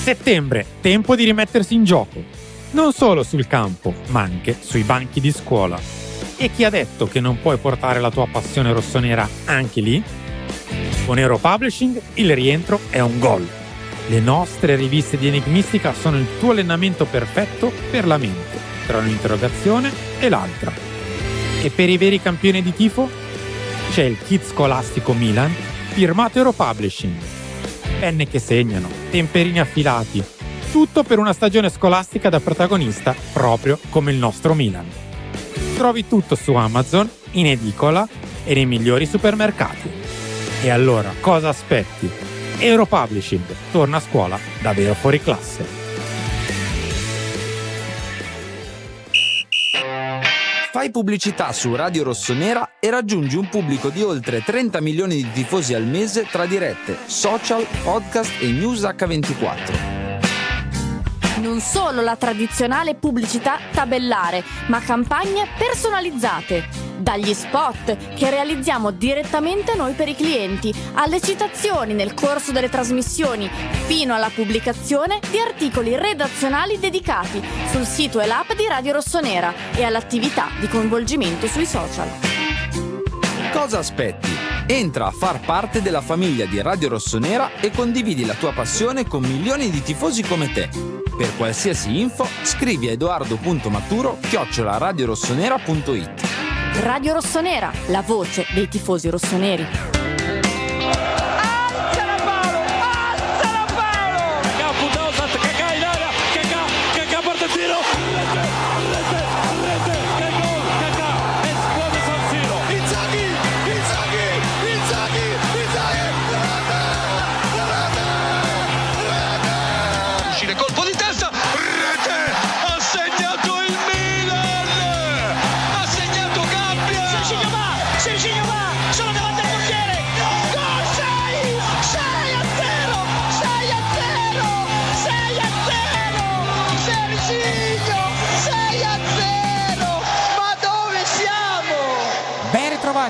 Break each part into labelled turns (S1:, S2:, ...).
S1: Settembre, tempo di rimettersi in gioco. Non solo sul campo, ma anche sui banchi di scuola. E chi ha detto che non puoi portare la tua passione rossonera anche lì? Con Euro Publishing il rientro è un gol. Le nostre riviste di Enigmistica sono il tuo allenamento perfetto per la mente, tra un'interrogazione e l'altra. E per i veri campioni di tifo? C'è il kit scolastico Milan, firmato Euro Publishing. Penne che segnano, temperini affilati, tutto per una stagione scolastica da protagonista proprio come il nostro Milan. Trovi tutto su Amazon, in edicola e nei migliori supermercati. E allora cosa aspetti? Euro Publishing torna a scuola davvero fuori classe.
S2: Fai pubblicità su Radio Rossonera e raggiungi un pubblico di oltre 30 milioni di tifosi al mese tra dirette, social, podcast e news H24.
S3: Non solo la tradizionale pubblicità tabellare, ma campagne personalizzate. Dagli spot che realizziamo direttamente noi per i clienti, alle citazioni nel corso delle trasmissioni, fino alla pubblicazione di articoli redazionali dedicati sul sito e l'app di Radio Rossonera e all'attività di coinvolgimento sui social.
S2: Cosa aspetti? Entra a far parte della famiglia di Radio Rossonera e condividi la tua passione con milioni di tifosi come te. Per qualsiasi info scrivi a edoardo.maturo@radiorossonera.it.
S3: Radio Rossonera, la voce dei tifosi rossoneri.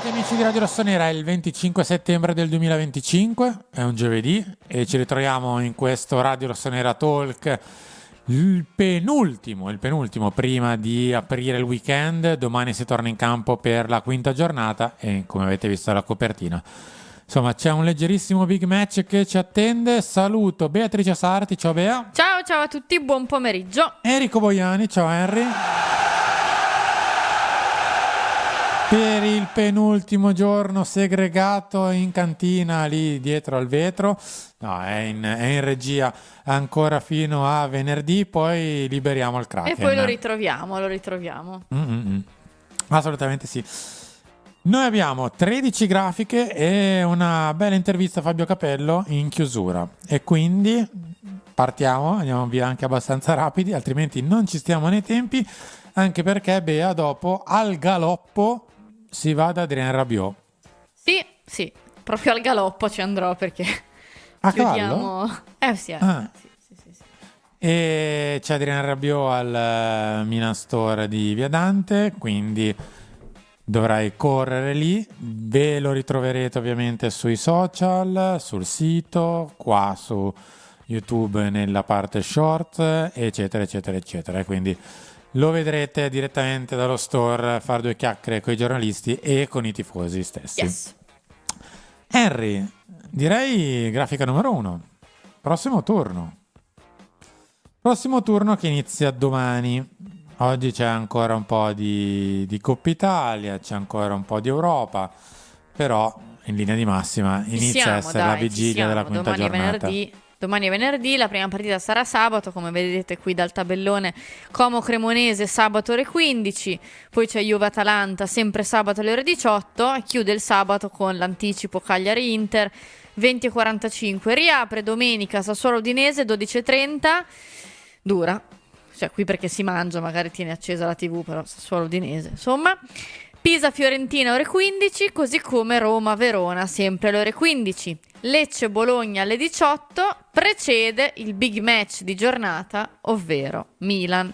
S1: Amici di Radio Rossonera, è il 25 settembre del 2025, è un giovedì e ci ritroviamo in questo Radio Rossonera Talk, il penultimo prima di aprire il weekend. Domani si torna in campo per la quinta giornata e, come avete visto dalla copertina, insomma c'è un leggerissimo big match che ci attende. Saluto Beatrice Sarti, ciao Bea.
S4: Ciao a tutti, buon pomeriggio.
S1: Enrico Boiani, ciao Henry. Per il penultimo giorno segregato in cantina lì dietro al vetro, no, è in regia ancora fino a venerdì, poi liberiamo il Kraken.
S4: E poi lo ritroviamo.
S1: Assolutamente sì. Noi abbiamo 13 grafiche e una bella intervista a Fabio Capello in chiusura e quindi partiamo, andiamo via anche abbastanza rapidi, altrimenti non ci stiamo nei tempi, anche perché Bea dopo al galoppo si va da Adrien Rabiot.
S4: Sì, proprio al galoppo ci andrò perché
S1: a
S4: chiudiamo.
S1: Cavallo?
S4: Sì.
S1: E c'è Adrien Rabiot al Milan Store di Via Dante, quindi dovrai correre lì. Ve lo ritroverete ovviamente sui social, sul sito, qua su YouTube nella parte short, eccetera. Quindi lo vedrete direttamente dallo store fare due chiacchiere con i giornalisti e con i tifosi stessi.
S4: Yes.
S1: Henry, direi grafica numero 1. Prossimo turno che inizia domani. Oggi c'è ancora un po' di Coppa Italia, c'è ancora un po' di Europa, però in linea di massima inizia a essere la vigilia della quinta giornata.
S4: Domani è venerdì, la prima partita sarà sabato, come vedete qui dal tabellone. Como Cremonese sabato ore 15, poi c'è Juve-Atalanta sempre sabato alle ore 18 e chiude il sabato con l'anticipo Cagliari-Inter 20:45. Riapre domenica Sassuolo-Udinese 12:30, dura, cioè qui perché si mangia, magari tieni accesa la TV, però Sassuolo-Udinese, insomma. Pisa-Fiorentina ore 15, così come Roma-Verona sempre alle ore 15. Lecce-Bologna alle 18, precede il big match di giornata, ovvero Milan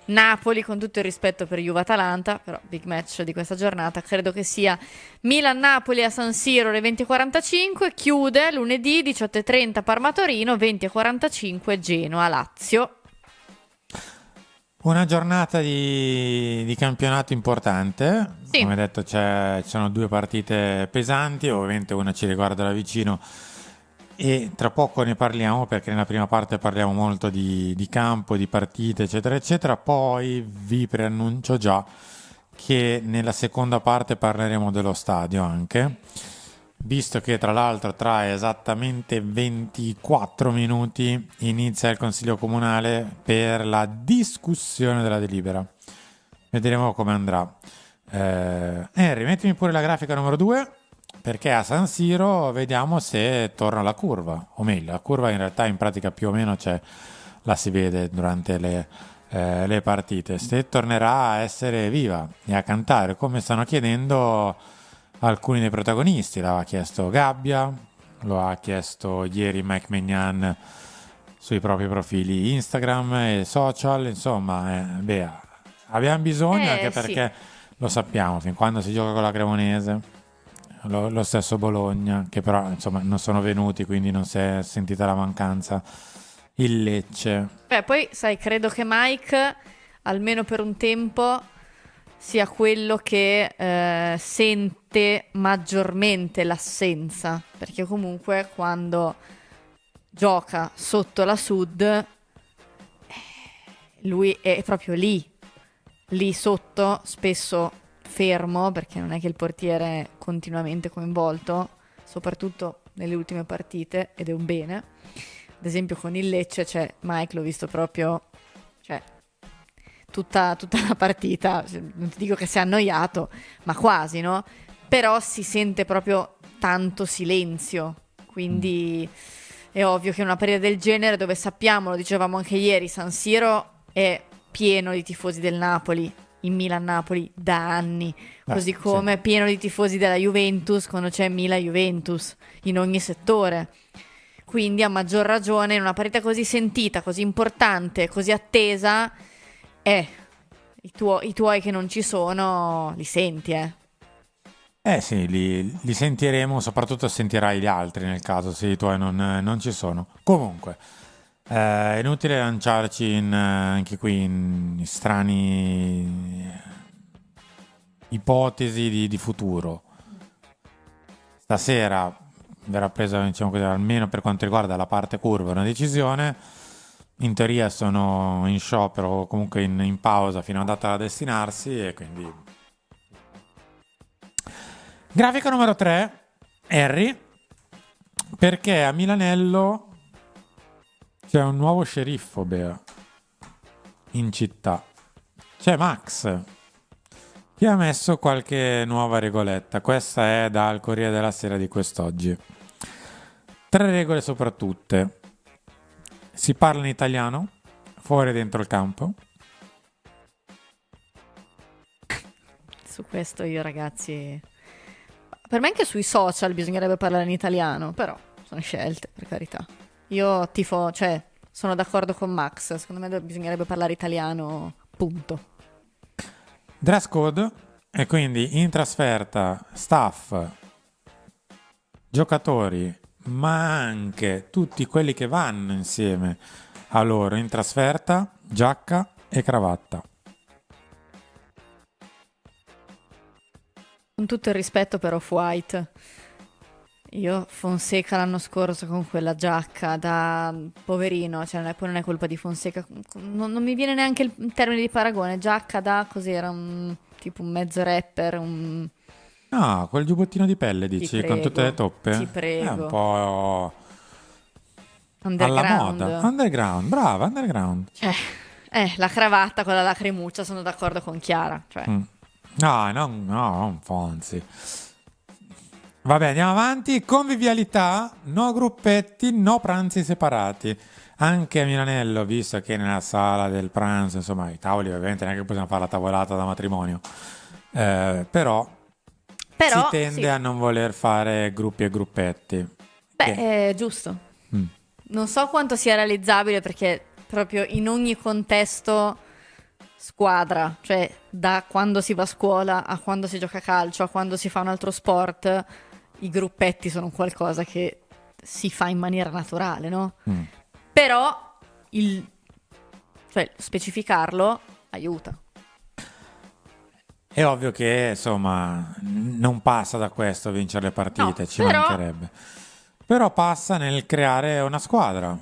S4: Napoli, con tutto il rispetto per Juve-Atalanta, però big match di questa giornata credo che sia Milan-Napoli a San Siro alle 20:45, chiude lunedì 18:30 Parma-Torino, 20:45 Genoa-Lazio.
S1: Una giornata di campionato importante,
S4: Sì.
S1: come detto ci sono 2 partite pesanti, ovviamente una ci riguarda da vicino e tra poco ne parliamo perché nella prima parte parliamo molto di campo, di partite eccetera eccetera, poi vi preannuncio già che nella seconda parte parleremo dello stadio anche, visto che tra l'altro tra esattamente 24 minuti inizia il Consiglio Comunale per la discussione della delibera. Vedremo come andrà. Henry, mettimi pure la grafica numero 2, perché a San Siro vediamo se torna la curva, o meglio, la curva in realtà in pratica più o meno la si vede durante le partite, se tornerà a essere viva e a cantare, come stanno chiedendo alcuni dei protagonisti. L'aveva chiesto Gabbia, lo ha chiesto ieri Mike Maignan sui propri profili Instagram e social, insomma, abbiamo bisogno anche perché lo sappiamo, fin quando si gioca con la Cremonese, lo stesso Bologna, che però insomma non sono venuti, quindi non si è sentita la mancanza, il Lecce.
S4: Poi sai, credo che Mike, almeno per un tempo, sia quello che sente maggiormente l'assenza, perché comunque quando gioca sotto la Sud lui è proprio lì sotto, spesso fermo, perché non è che il portiere è continuamente coinvolto, soprattutto nelle ultime partite, ed è un bene. Ad esempio con il Lecce, Mike l'ho visto proprio, tutta la partita, non ti dico che si è annoiato, ma quasi, no? Però si sente proprio tanto silenzio, quindi è ovvio che in una partita del genere, dove sappiamo, lo dicevamo anche ieri, San Siro è pieno di tifosi del Napoli, in Milan-Napoli da anni, così come è pieno di tifosi della Juventus quando c'è Milan-Juventus in ogni settore. Quindi a maggior ragione in una partita così sentita, così importante, così attesa, i tuoi che non ci sono li senti,
S1: Sì, li sentiremo, soprattutto sentirai gli altri nel caso se i tuoi non ci sono. Comunque, è inutile lanciarci anche qui in strani ipotesi di futuro. Stasera verrà presa, diciamo così, almeno per quanto riguarda la parte curva, una decisione. In teoria sono in sciopero o comunque in pausa fino a data da destinarsi, e quindi... Grafica numero 3, Harry, perché a Milanello c'è un nuovo sceriffo, Bea, in città. C'è Max, che ha messo qualche nuova regoletta. Questa è dal Corriere della Sera di quest'oggi. 3 regole soprattutto. Si parla in italiano, fuori e dentro il campo.
S4: Su questo io, ragazzi, per me anche sui social bisognerebbe parlare in italiano, però sono scelte, per carità. Io sono d'accordo con Max, secondo me bisognerebbe parlare italiano, punto.
S1: Dress code, e quindi in trasferta staff, giocatori, ma anche tutti quelli che vanno insieme a loro in trasferta, giacca e cravatta.
S4: Con tutto il rispetto per Off-White, io Fonseca l'anno scorso con quella giacca da poverino, poi non è colpa di Fonseca, non mi viene neanche il termine di paragone, giacca da cos'era, tipo un mezzo rapper,
S1: Ah, quel giubbottino di pelle, dici, con tutte le toppe?
S4: Ti prego.
S1: È un po'
S4: underground.
S1: alla moda. Underground, brava, underground.
S4: La cravatta con la lacrimuccia, sono d'accordo con Chiara.
S1: No, non Fonzi. Vabbè, andiamo avanti. Convivialità, no gruppetti, no pranzi separati. Anche a Milanello, visto che nella sala del pranzo, insomma, i tavoli ovviamente neanche possiamo fare la tavolata da matrimonio. Però si tende a non voler fare gruppi e gruppetti.
S4: È giusto. Non so quanto sia realizzabile, perché proprio in ogni contesto squadra, cioè da quando si va a scuola a quando si gioca a calcio, a quando si fa un altro sport, i gruppetti sono qualcosa che si fa in maniera naturale, no? Però cioè, specificarlo aiuta.
S5: È ovvio che, insomma, non passa da questo a vincere le partite,
S4: No,
S5: ci
S4: però-
S5: mancherebbe. Però passa nel creare una squadra,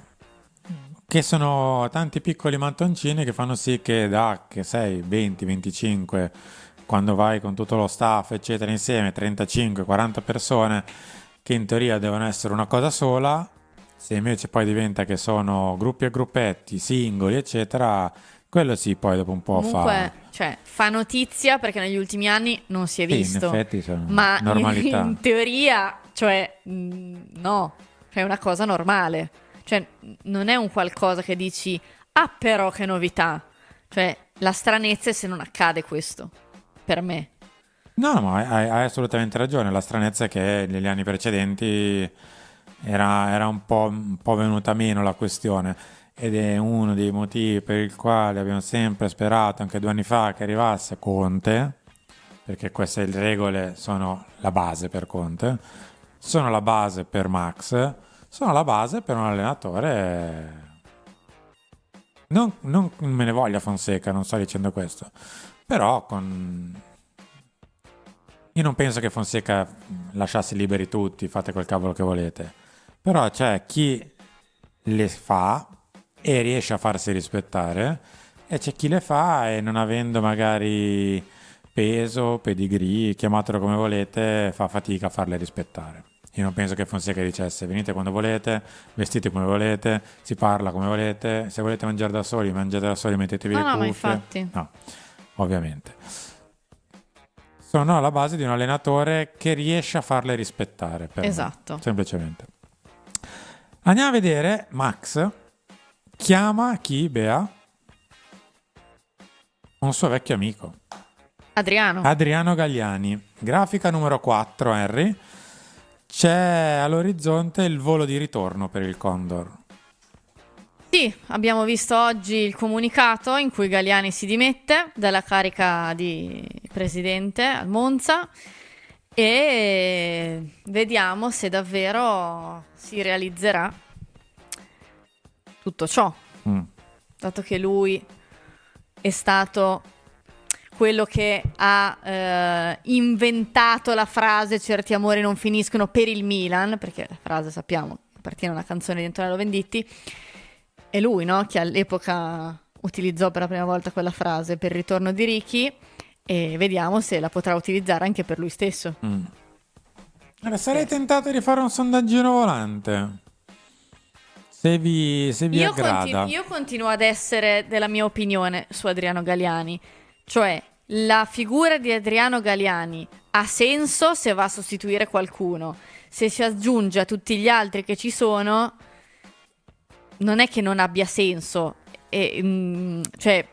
S5: che sono tanti piccoli mattoncini che fanno sì che da, che sei, 20, 25, quando vai con tutto lo staff, eccetera, insieme, 35, 40 persone, che in teoria devono essere una cosa sola, se invece poi diventa che sono gruppi e gruppetti, singoli, eccetera, quello sì, poi dopo un po'
S4: Comunque, cioè, fa notizia perché negli ultimi anni non si è
S5: Sì, in
S4: visto.
S5: effetti sono
S4: Ma
S5: normalità.
S4: in teoria, cioè, no, cioè è una cosa normale. Cioè, non è un qualcosa che dici, ah però che novità. Cioè, la stranezza è se non accade questo, per me.
S5: No, ma hai assolutamente ragione. La stranezza è che negli anni precedenti era un po' venuta meno la questione. Ed è uno dei motivi per il quale abbiamo sempre sperato, anche 2 anni fa, che arrivasse Conte, perché queste regole sono la base per Conte, sono la base per Max, sono la base per un allenatore. Non me ne voglia Fonseca, non sto dicendo questo, però io non penso che Fonseca lasciasse liberi tutti, fate quel cavolo che volete, però c'è chi le fa e riesce a farsi rispettare e c'è chi le fa e non avendo magari peso, pedigree, chiamatelo come volete, fa fatica a farle rispettare. Io non penso che Fonseca dicesse venite quando volete, vestite come volete, si parla come volete, se volete mangiare da soli, mangiate da soli, mettetevi le
S4: No, ma
S5: cuffie.
S4: infatti.
S5: No, ovviamente. Sono alla base di un allenatore che riesce a farle rispettare. Per me,
S4: Esatto.
S5: semplicemente. Andiamo a vedere Max. Chiama chi, Bea? Un suo vecchio amico. Adriano Galliani. Grafica numero 4, Henry. C'è all'orizzonte il volo di ritorno per il Condor.
S4: Sì, abbiamo visto oggi il comunicato in cui Galliani si dimette dalla carica di presidente al Monza e vediamo se davvero si realizzerà tutto ciò, dato che lui è stato quello che ha inventato la frase certi amori non finiscono per il Milan, perché la frase sappiamo appartiene a una canzone di Antonello Venditti. È lui, no? Che all'epoca utilizzò per la prima volta quella frase per il ritorno di Ricky e vediamo se la potrà utilizzare anche per lui stesso.
S5: Allora, sarei tentato di fare un sondaggino volante. Se vi aggrada.
S4: Io continuo ad essere della mia opinione su Adriano Galliani, cioè la figura di Adriano Galliani ha senso se va a sostituire qualcuno, se si aggiunge a tutti gli altri che ci sono non è che non abbia senso, cioè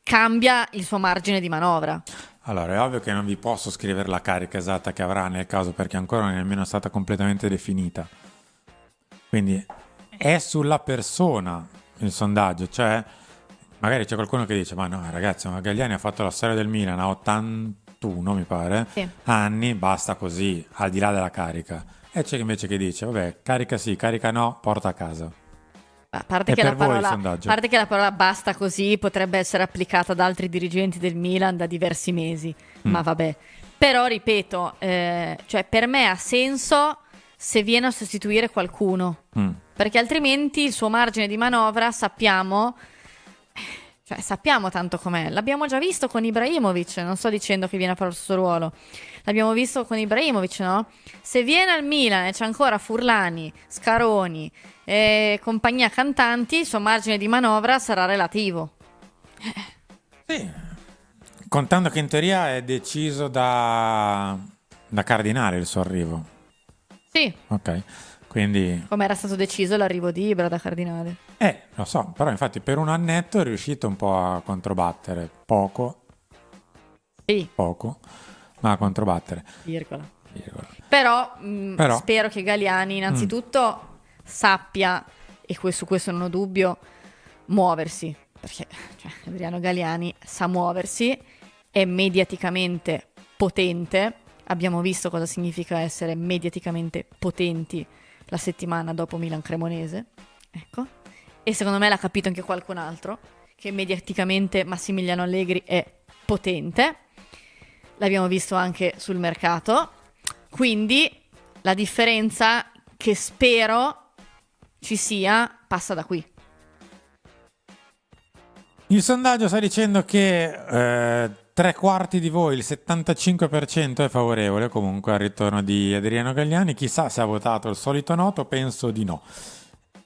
S4: cambia il suo margine di manovra.
S5: Allora, è ovvio che non vi posso scrivere la carica esatta che avrà nel caso perché ancora non è nemmeno stata completamente definita. Quindi è sulla persona il sondaggio, cioè magari c'è qualcuno che dice ma no ragazzi, ma Galliani ha fatto la storia del Milan a 81 mi pare,
S4: Sì.
S5: anni, basta così, al di là della carica. E c'è invece che dice vabbè, carica sì, carica no, porta a casa.
S4: A parte
S5: È
S4: che,
S5: per voi il sondaggio.
S4: a parte che la parola basta così potrebbe essere applicata ad altri dirigenti del Milan da diversi mesi, ma vabbè. Però ripeto, cioè per me ha senso se viene a sostituire qualcuno, perché altrimenti il suo margine di manovra sappiamo tanto com'è. L'abbiamo già visto con Ibrahimovic, non sto dicendo che viene a fare il suo ruolo. L'abbiamo visto con Ibrahimovic, no? Se viene al Milan e c'è ancora Furlani, Scaroni e compagnia cantanti, il suo margine di manovra sarà relativo.
S5: Sì, contando che in teoria è deciso da Cardinale il suo arrivo.
S4: Sì,
S5: Ok, quindi
S4: come era stato deciso l'arrivo di Ibra da Cardinale.
S5: lo so, però infatti per un annetto è riuscito un po' a controbattere, poco,
S4: Sì,
S5: ma a controbattere.
S4: virgola.
S5: Virgola.
S4: Però spero che Galliani innanzitutto sappia, e su questo non ho dubbio, muoversi. perché Adriano Galliani sa muoversi, è mediaticamente potente, abbiamo visto cosa significa essere mediaticamente potenti la settimana dopo Milan-Cremonese, ecco, e secondo me l'ha capito anche qualcun altro, che mediaticamente Massimiliano Allegri è potente, l'abbiamo visto anche sul mercato, quindi la differenza che spero ci sia passa da qui.
S5: Il sondaggio sta dicendo che 3/4 di voi, il 75% è favorevole comunque al ritorno di Adriano Galliani. Chissà se ha votato il solito noto, penso di no.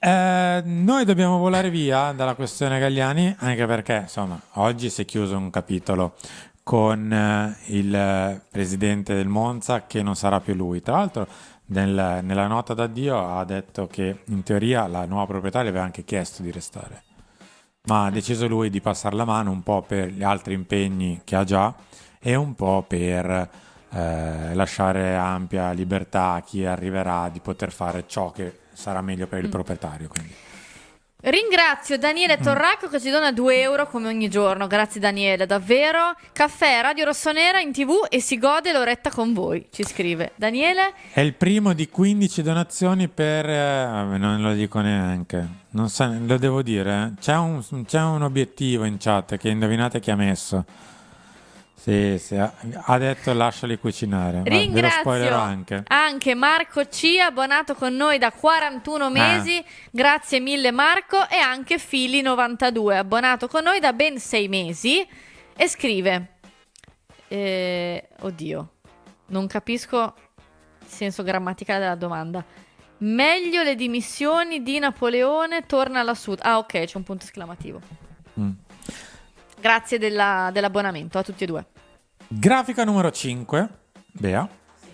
S5: Noi dobbiamo volare via dalla questione Galliani, anche perché insomma oggi si è chiuso un capitolo con il presidente del Monza, che non sarà più lui. Tra l'altro nella nota d'addio ha detto che in teoria la nuova proprietaria aveva anche chiesto di restare, ma ha deciso lui di passare la mano un po' per gli altri impegni che ha già e un po' per lasciare ampia libertà a chi arriverà di poter fare ciò che sarà meglio per il proprietario. Quindi.
S4: Ringrazio Daniele Torracco che ci dona 2 euro come ogni giorno. Grazie Daniele, davvero. Caffè Radio Rossonera in TV e si gode l'oretta con voi, ci scrive Daniele.
S5: È il primo di 15 donazioni per... non lo dico neanche. Non so, lo devo dire. C'è un obiettivo in chat che indovinate chi ha messo. Sì, ha detto lasciali cucinare. Ve lo spoilerò
S4: anche Marco C, abbonato con noi da 41 mesi. Grazie mille Marco. E anche Fili92, abbonato con noi da ben 6 mesi. E scrive oddio, non capisco il senso grammaticale della domanda. Meglio le dimissioni di Napoleone, torna alla Sud. Ah ok, c'è un punto esclamativo. Grazie dell'abbonamento a tutti e due.
S5: Grafica numero 5, Bea. Sì.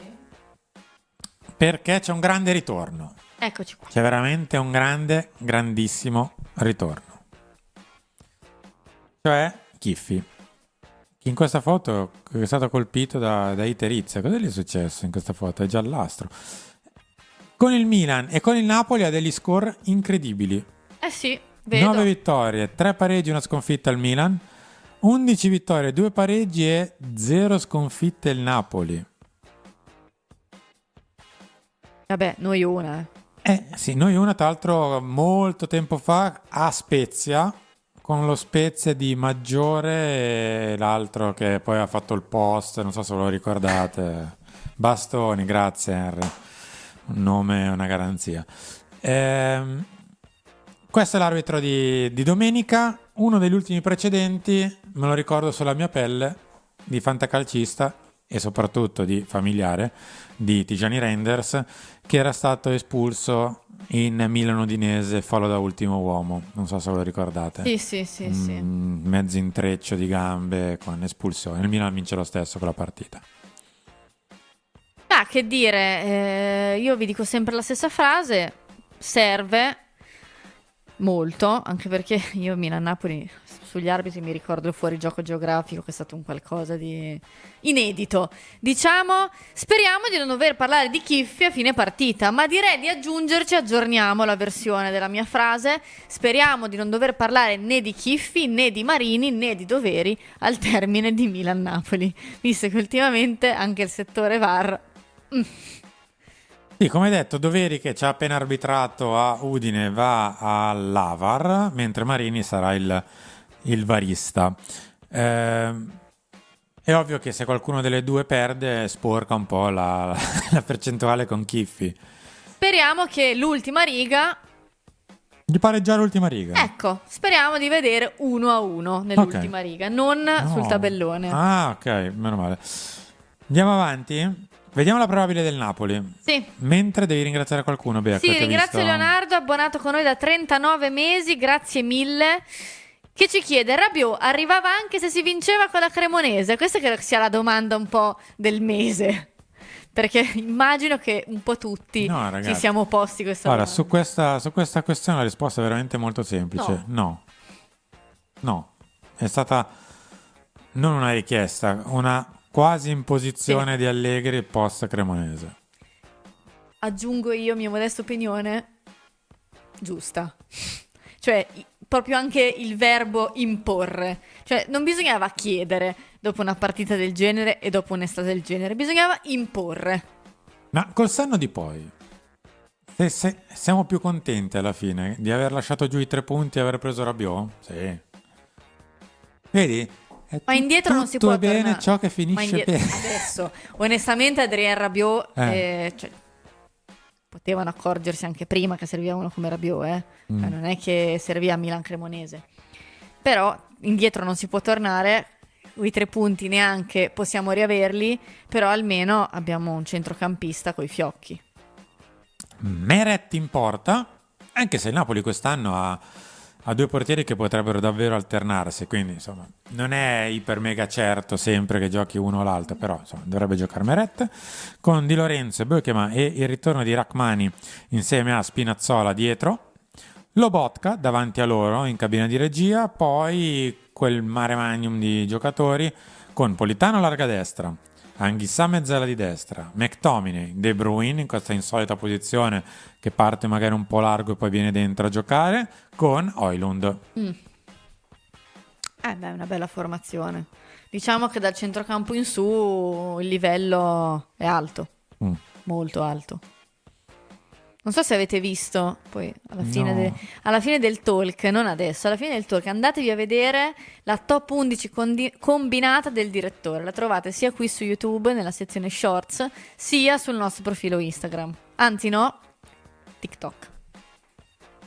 S5: Perché c'è un grande ritorno.
S4: Eccoci qua.
S5: C'è veramente un grandissimo ritorno. Cioè Chiffi. Chi in questa foto è stato colpito da iterizia. Cosa gli è successo in questa foto? È giallastro. Con il Milan e con il Napoli ha degli score incredibili.
S4: Sì, vedo.
S5: 9 vittorie, 3 pareggi, una sconfitta al Milan. 11 vittorie, 2 pareggi e 0 sconfitte il Napoli.
S4: Vabbè, noi una.
S5: Sì, noi una, tra l'altro molto tempo fa a Spezia, con lo Spezia di Maggiore e l'altro che poi ha fatto il post, non so se ve lo ricordate. Bastoni, grazie Henry. Un nome e una garanzia. Questo è l'arbitro di domenica. Uno degli ultimi precedenti, me lo ricordo sulla mia pelle, di fantacalcista e soprattutto di familiare, di Tijani Reinders, che era stato espulso in Milan-Udinese, fallo da ultimo uomo. Non so se ve lo ricordate.
S4: Sì.
S5: Mezzo intreccio di gambe con espulsione. Il Milan vince lo stesso quella partita.
S4: Che dire, io vi dico sempre la stessa frase, serve molto, anche perché io Milan-Napoli sugli arbitri mi ricordo il fuorigioco geografico, che è stato un qualcosa di inedito. Diciamo, speriamo di non dover parlare di Chiffi a fine partita, ma direi di aggiorniamo la versione della mia frase, speriamo di non dover parlare né di Chiffi, né di Marini, né di Doveri al termine di Milan-Napoli, visto che ultimamente anche il settore VAR...
S5: Sì, come detto, Doveri, che ci ha appena arbitrato a Udine, va all'Avar, mentre Marini sarà il varista. È ovvio che se qualcuno delle due perde sporca un po' la percentuale con Chiffi.
S4: Speriamo che l'ultima riga...
S5: Di pareggiare l'ultima riga.
S4: Ecco, speriamo di vedere 1-1 nell'ultima riga, non sul tabellone.
S5: Ah, ok, meno male. Andiamo avanti. Vediamo la probabile del Napoli.
S4: Sì.
S5: Mentre devi ringraziare qualcuno, Bea.
S4: Sì, ringrazio Leonardo, abbonato con noi da 39 mesi, grazie mille. Che ci chiede, Rabiot arrivava anche se si vinceva con la Cremonese? Questa credo che sia la domanda un po' del mese. Perché immagino che un po' tutti ci siamo posti questa
S5: domanda.
S4: Guarda,
S5: su questa questione la risposta è veramente molto semplice. No. È stata non una richiesta, una quasi imposizione di Allegri post Cremonese.
S4: Aggiungo io mia modesta opinione, giusta. Cioè, proprio anche il verbo imporre. Cioè, non bisognava chiedere dopo una partita del genere e dopo un'estate del genere, bisognava imporre.
S5: Ma col senno di poi, siamo più contenti alla fine di aver lasciato giù i 3 punti e aver preso Rabiot? Sì. Vedi?
S4: Ma indietro non si può
S5: tutto è bene
S4: tornare.
S5: ciò che finisce bene.
S4: Adesso, onestamente, Adrien Rabiot, cioè, potevano accorgersi anche prima che serviva uno come Rabiot, Cioè, non è che serviva a Milan Cremonese. Però indietro non si può tornare, i 3 punti neanche possiamo riaverli, però almeno abbiamo un centrocampista coi fiocchi.
S5: Meret in porta, anche se il Napoli quest'anno ha 2 portieri che potrebbero davvero alternarsi, quindi insomma non è iper mega certo sempre che giochi uno o l'altro, però insomma dovrebbe giocare Meret, con Di Lorenzo, Bökeman e il ritorno di Rachmani insieme a Spinazzola dietro, Lobotka davanti a loro in cabina di regia, poi quel mare magnum di giocatori con Politano a larga destra, Anghissà mezzala di destra, McTominay, De Bruyne in questa insolita posizione che parte magari un po' largo e poi viene dentro a giocare, con Højlund.
S4: Beh, è una bella formazione. Diciamo che dal centrocampo in su il livello è alto, molto alto. Non so se avete visto, poi alla fine del talk, non adesso, alla fine del talk, andatevi a vedere la top 11 combinata del direttore. La trovate sia qui su YouTube, nella sezione Shorts, sia sul nostro profilo Instagram. Anzi no, TikTok.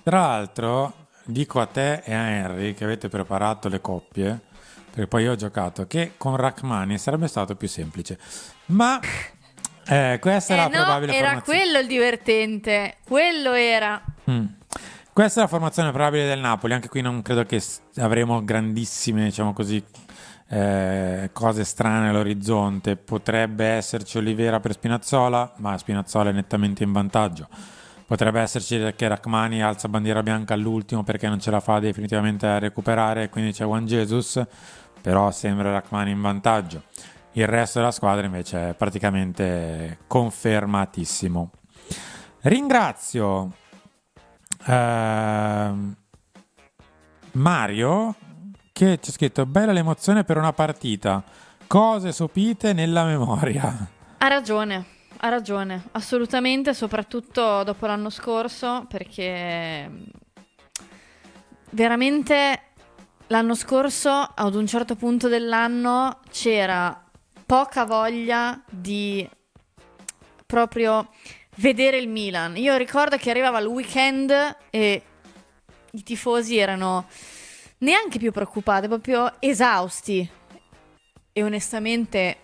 S5: Tra l'altro, dico a te e a Henry che avete preparato le coppie, perché poi io ho giocato, che con Rachmani sarebbe stato più semplice. Ma questa è la probabile
S4: era
S5: formazione.
S4: quello il divertente, quello era.
S5: Questa è la formazione probabile del Napoli. Anche qui non credo che avremo grandissime, diciamo così, cose strane all'orizzonte. Potrebbe esserci Olivera per Spinazzola, ma Spinazzola è nettamente in vantaggio. Potrebbe esserci che Rachmani alza bandiera bianca all'ultimo perché non ce la fa definitivamente a recuperare, quindi c'è Juan Jesus, però sembra Rachmani in vantaggio. Il resto della squadra invece è praticamente confermatissimo. Ringrazio Mario che ci ha scritto: bella l'emozione per una partita, cose sopite nella memoria.
S4: Ha ragione, assolutamente, soprattutto dopo l'anno scorso, perché veramente l'anno scorso ad un certo punto dell'anno c'era poca voglia di proprio vedere il Milan. Io ricordo che arrivava il weekend e i tifosi erano neanche più preoccupati, proprio esausti. E onestamente,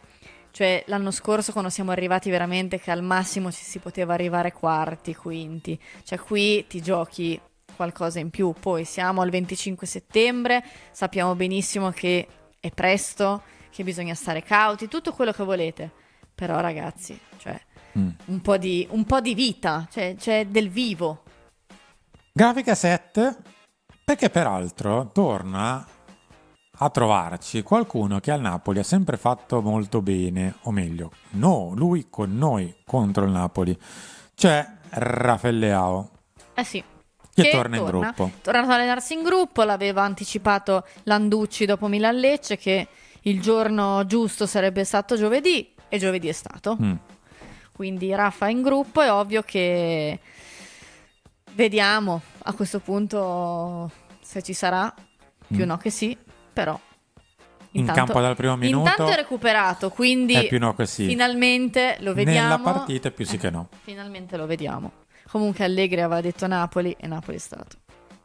S4: cioè l'anno scorso quando siamo arrivati veramente che al massimo ci si poteva arrivare quarti, quinti, cioè qui ti giochi qualcosa in più. Poi siamo al 25 settembre, sappiamo benissimo che è presto, che bisogna stare cauti, tutto quello che volete, però ragazzi, cioè un po' di vita, cioè c'è del vivo.
S5: Grafica 7, perché peraltro torna a trovarci qualcuno che al Napoli ha sempre fatto molto bene, o meglio, lui con noi contro il Napoli, cioè Rafael Leao.
S4: Sì.
S5: Che torna in gruppo.
S4: Torna ad allenarsi in gruppo, l'aveva anticipato Landucci dopo Milan-Lecce che il giorno giusto sarebbe stato giovedì e giovedì è stato. Quindi Rafa è in gruppo, è ovvio che vediamo a questo punto se ci sarà, più no che sì, però
S5: in campo dal primo minuto
S4: intanto è recuperato, quindi
S5: è più no che sì.
S4: Finalmente lo vediamo.
S5: Nella partita è più sì che no.
S4: Finalmente lo vediamo. Comunque Allegri aveva detto Napoli e Napoli è stato.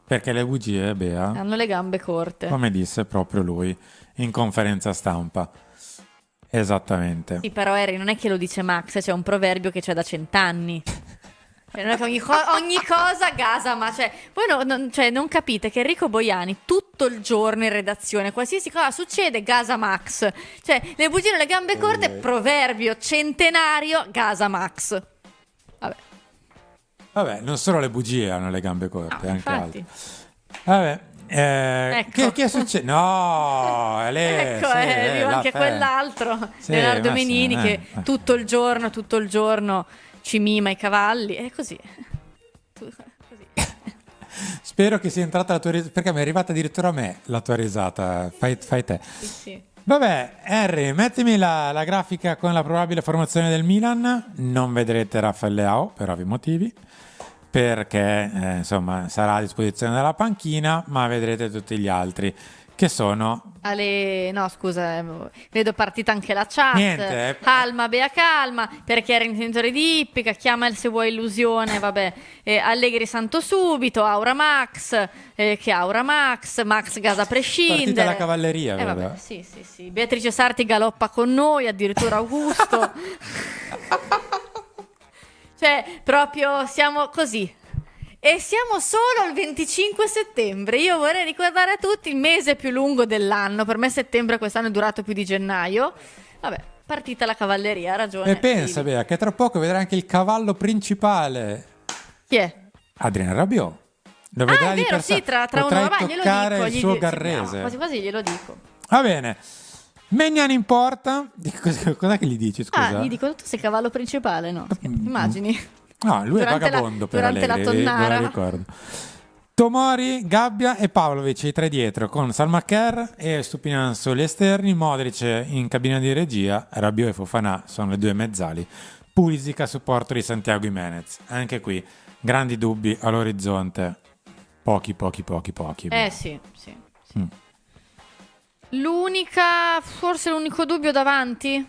S5: Perché le bugie, Bea,
S4: hanno le gambe corte.
S5: Come disse proprio lui in conferenza stampa. Esattamente.
S4: Sì, però Harry, non è che lo dice Max, c'è un proverbio che c'è da 100 anni. Cioè, non è che ogni cosa gasa, ma voi non capite che Enrico Boiani tutto il giorno in redazione, qualsiasi cosa succede, gasa Max. Cioè, le bugie hanno le gambe corte, proverbio centenario, gasa Max.
S5: Vabbè, non solo le bugie hanno le gambe corte, anche
S4: infatti.
S5: Vabbè,
S4: Ecco.
S5: che succede? No,
S4: Ecco, anche quell'altro, Leonardo Menini, che tutto il giorno ci mima i cavalli, è così.
S5: Spero che sia entrata la tua risata, perché mi è arrivata addirittura a me la tua risata. Fai te.
S4: Sì, sì.
S5: Vabbè, Harry, mettimi la grafica con la probabile formazione del Milan. Non vedrete Raffaele Leao per ovvi motivi, perché insomma sarà a disposizione della panchina, ma vedrete tutti gli altri che sono...
S4: No, scusa, vedo partita anche la chat.
S5: Niente.
S4: Calma, Bea, calma, perché era intenditore di Ippica, chiama il se vuoi illusione, vabbè. Allegri santo subito, Aura Max, che Aura Max, Max gas a prescindere.
S5: Partita la cavalleria, vero?
S4: Vabbè, sì. Beatrice Sarti galoppa con noi, addirittura Augusto. Cioè, proprio siamo così. E siamo solo al 25 settembre. Io vorrei ricordare a tutti il mese più lungo dell'anno. Per me settembre quest'anno è durato più di gennaio. Vabbè, partita la cavalleria, ha ragione.
S5: E pensa, Bea, che tra poco vedrai anche il cavallo principale.
S4: Chi è?
S5: Adrien Rabiot. Lo
S4: Ah,
S5: vedrai
S4: è
S5: di
S4: vero,
S5: persona.
S4: sì, tra
S5: Potrai
S4: un'ora glielo
S5: toccare
S4: dico.
S5: il suo Garrese.
S4: No, quasi quasi glielo dico.
S5: Va bene. Megnan in porta. Cos'è che gli dici, scusa?
S4: Ah, gli dico, tu sei cavallo principale, no? Immagini.
S5: No, lui
S4: Durante
S5: è vagabondo per
S4: durante la
S5: Allegri,
S4: tonnara.
S5: ve lo ricordo. Tomori, Gabbia e Pavlovic, i tre dietro, con Salmacher e Stupinian sugli esterni, Modric in cabina di regia, Rabiot e Fofana sono le due mezzali, Pulisic a supporto di Santiago Jimenez. Anche qui, grandi dubbi all'orizzonte, pochi.
S4: Sì.
S5: Mm.
S4: Forse l'unico dubbio davanti?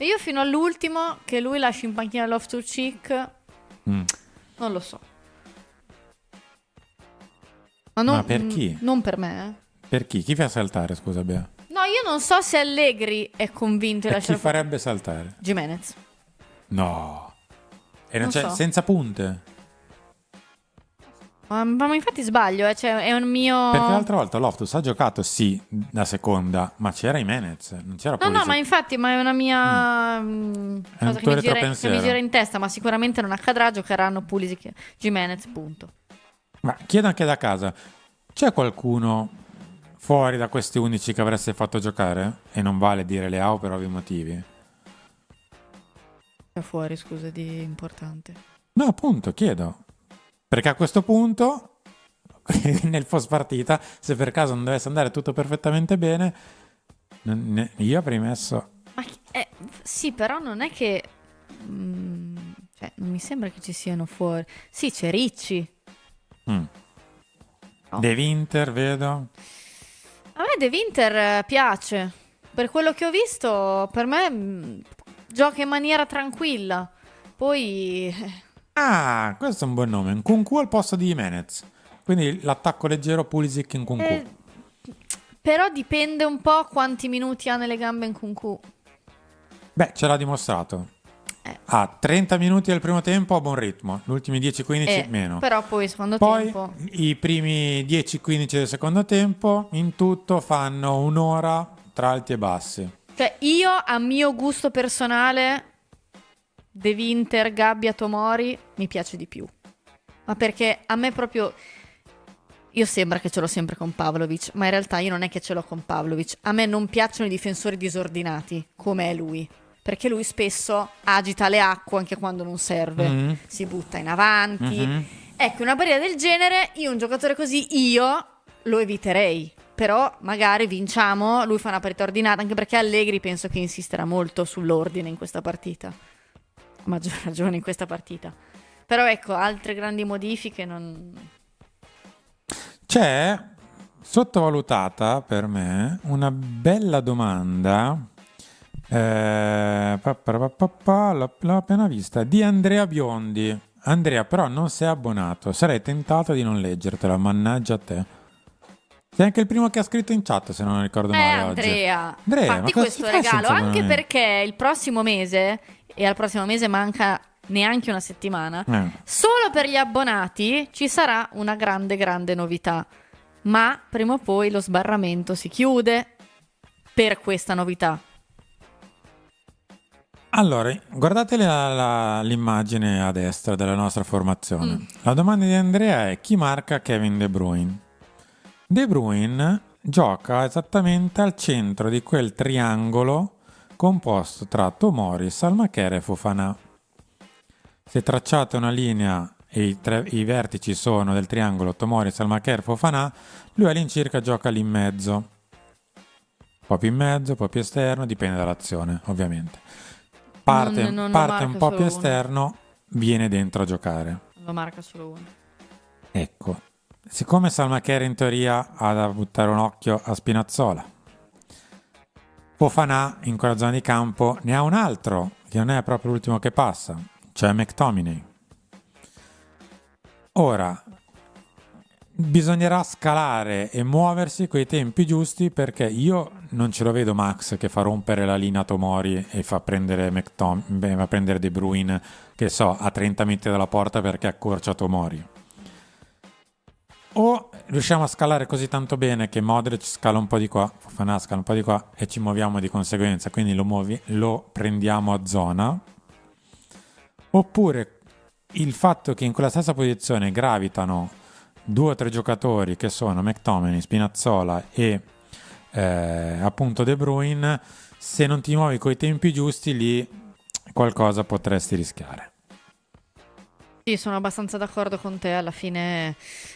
S4: E io fino all'ultimo, che lui lasci in panchina Loftus-Cheek, non lo so.
S5: Ma per chi?
S4: Non per me,
S5: Per chi? Chi fa saltare, scusa Bea?
S4: No, io non so se Allegri è convinto di
S5: E chi
S4: lasciare
S5: farebbe saltare?
S4: Jimenez.
S5: No. E non
S4: Non
S5: c'è,
S4: so.
S5: senza punte?
S4: Ma infatti sbaglio, cioè è un mio...
S5: Perché l'altra volta Loftus ha giocato, sì, da seconda, ma c'era Jimenez, non c'era
S4: No,
S5: Pulisic.
S4: ma infatti, ma è una mia
S5: È
S4: cosa
S5: un
S4: che
S5: tuo
S4: mi
S5: retropensiero.
S4: gira in testa, ma sicuramente non accadrà, giocheranno Pulisic e Jimenez, punto.
S5: Ma chiedo anche da casa, c'è qualcuno fuori da questi 11 che avreste fatto giocare? E non vale dire Leao per ovvi motivi.
S4: È fuori, scusa, di importante.
S5: No, appunto, chiedo. Perché a questo punto, nel post partita, se per caso non dovesse andare tutto perfettamente bene, io avrei messo...
S4: Ma sì, però non è che... cioè, non mi sembra che ci siano fuori. Sì, c'è Ricci. No.
S5: De Winter, vedo.
S4: A me De Winter piace. Per quello che ho visto, per me gioca in maniera tranquilla. Poi...
S5: Ah, questo è un buon nome. Nkunku al posto di Jimenez. Quindi l'attacco leggero Pulisic in Nkunku.
S4: Però dipende un po' quanti minuti ha nelle gambe in Nkunku.
S5: Beh, ce l'ha dimostrato. Ha 30 minuti del primo tempo a buon ritmo. Gli ultimi 10-15 meno.
S4: Però poi secondo
S5: Poi
S4: tempo...
S5: i primi 10-15 del secondo tempo in tutto fanno un'ora tra alti e bassi.
S4: Cioè io a mio gusto personale De Winter, Gabbia, Tomori mi piace di più. Ma perché a me proprio... Io sembra che ce l'ho sempre con Pavlovic, ma in realtà io non è che ce l'ho con Pavlovic. A me non piacciono i difensori disordinati, come è lui. Perché lui spesso agita le acque anche quando non serve. Si butta in avanti. Ecco, una barriera del genere, io un giocatore così, io lo eviterei. Però magari vinciamo, lui fa una partita ordinata, anche perché Allegri penso che insisterà molto sull'ordine in questa partita. A maggior ragione in questa partita. Però ecco, altre grandi modifiche non...
S5: C'è, sottovalutata per me, una bella domanda, l'ho appena vista, di Andrea Biondi. Andrea, però non sei abbonato, sarei tentato di non leggertela, mannaggia a te. Sei anche il primo che ha scritto in chat, se non ricordo male
S4: Andrea,
S5: oggi. Andrea,
S4: fatti
S5: ma cosa
S4: questo
S5: ci fai
S4: regalo,
S5: senza
S4: anche
S5: abbonamento?
S4: perché il prossimo mese, e al prossimo mese manca neanche una settimana, solo per gli abbonati ci sarà una grande novità, ma prima o poi lo sbarramento si chiude per questa novità.
S5: Allora, guardate l'immagine a destra della nostra formazione. La domanda di Andrea è: chi marca Kevin De Bruyne? De Bruyne gioca esattamente al centro di quel triangolo composto tra Tomori, Salmacher e Fofana. Se tracciate una linea e i vertici sono del triangolo Tomori, Salmaker, Fofana, lui all'incirca gioca lì in mezzo. Un po' più in mezzo, un po' più esterno, dipende dall'azione, ovviamente. Parte
S4: Non lo
S5: parte un
S4: marca
S5: po'
S4: solo
S5: più
S4: uno.
S5: esterno, viene dentro a giocare.
S4: Lo marca solo uno.
S5: Ecco, siccome Salmaker in teoria ha da buttare un occhio a Spinazzola, Fofana in quella zona di campo ne ha un altro, che non è proprio l'ultimo che passa, cioè McTominay. Ora, bisognerà scalare e muoversi coi tempi giusti, perché io non ce lo vedo Max che fa rompere la linea Tomori e fa prendere va a prendere De Bruyne, che so, a 30 metri dalla porta perché accorcia Tomori. O riusciamo a scalare così tanto bene che Modric scala un po' di qua, Fofana scala un po' di qua e ci muoviamo di conseguenza, quindi lo prendiamo a zona. Oppure il fatto che in quella stessa posizione gravitano 2 o 3 giocatori che sono McTominay, Spinazzola e appunto De Bruyne, se non ti muovi coi tempi giusti lì qualcosa potresti rischiare.
S4: Sì, sono abbastanza d'accordo con te alla fine.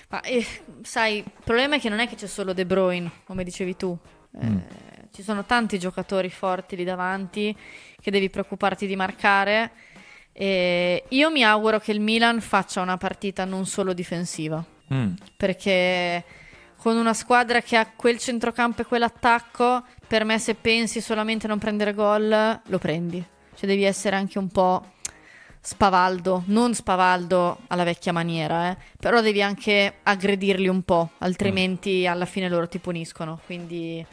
S4: Ma sai, il problema è che non è che c'è solo De Bruyne, come dicevi tu. Ci sono tanti giocatori forti lì davanti che devi preoccuparti di marcare. E io mi auguro che il Milan faccia una partita non solo difensiva, perché con una squadra che ha quel centrocampo e quell'attacco, per me se pensi solamente a non prendere gol, lo prendi. Cioè devi essere anche un po' spavaldo, non spavaldo alla vecchia maniera, però devi anche aggredirli un po', altrimenti alla fine loro ti puniscono. Quindi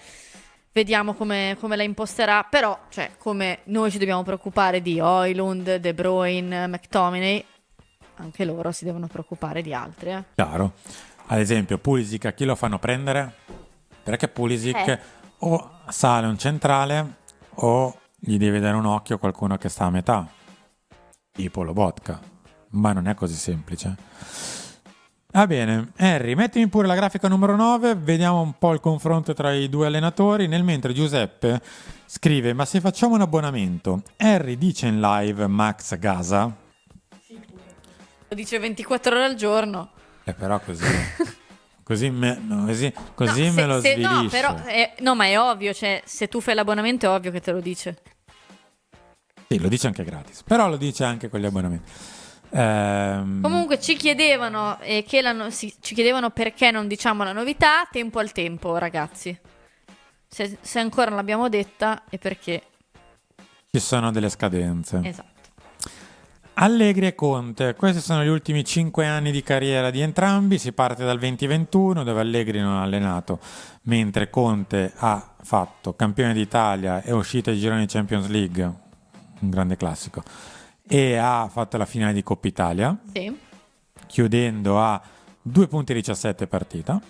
S4: vediamo come la imposterà, però cioè, come noi ci dobbiamo preoccupare di Højlund, De Bruyne, McTominay, anche loro si devono preoccupare di altri.
S5: Chiaro. Ad esempio Pulisic a chi lo fanno prendere? Perché Pulisic o sale un centrale o gli deve dare un occhio a qualcuno che sta a metà, tipo Lobotka, ma non è così semplice. Va bene, Harry, mettimi pure la grafica numero 9, vediamo un po' il confronto tra i due allenatori, nel mentre Giuseppe scrive: ma se facciamo un abbonamento, Harry dice in live Max Gaza?
S4: Lo dice 24 ore al giorno.
S5: Però così me lo svilisce.
S4: No, però no, ma è ovvio, cioè se tu fai l'abbonamento è ovvio che te lo dice.
S5: Sì, lo dice anche gratis, però lo dice anche con gli abbonamenti.
S4: Comunque ci chiedevano ci chiedevano perché non diciamo la novità. Tempo al tempo, ragazzi. Se ancora non l'abbiamo detta è perché
S5: Ci sono delle scadenze.
S4: esatto.
S5: Allegri e Conte, questi sono gli ultimi 5 anni di carriera di entrambi. Si parte dal 2021 dove Allegri non ha allenato, mentre Conte ha fatto campione d'Italia, è uscito ai gironi di Champions League, un grande classico, e ha fatto la finale di Coppa Italia,
S4: Sì.
S5: chiudendo a 2 punti 17 partita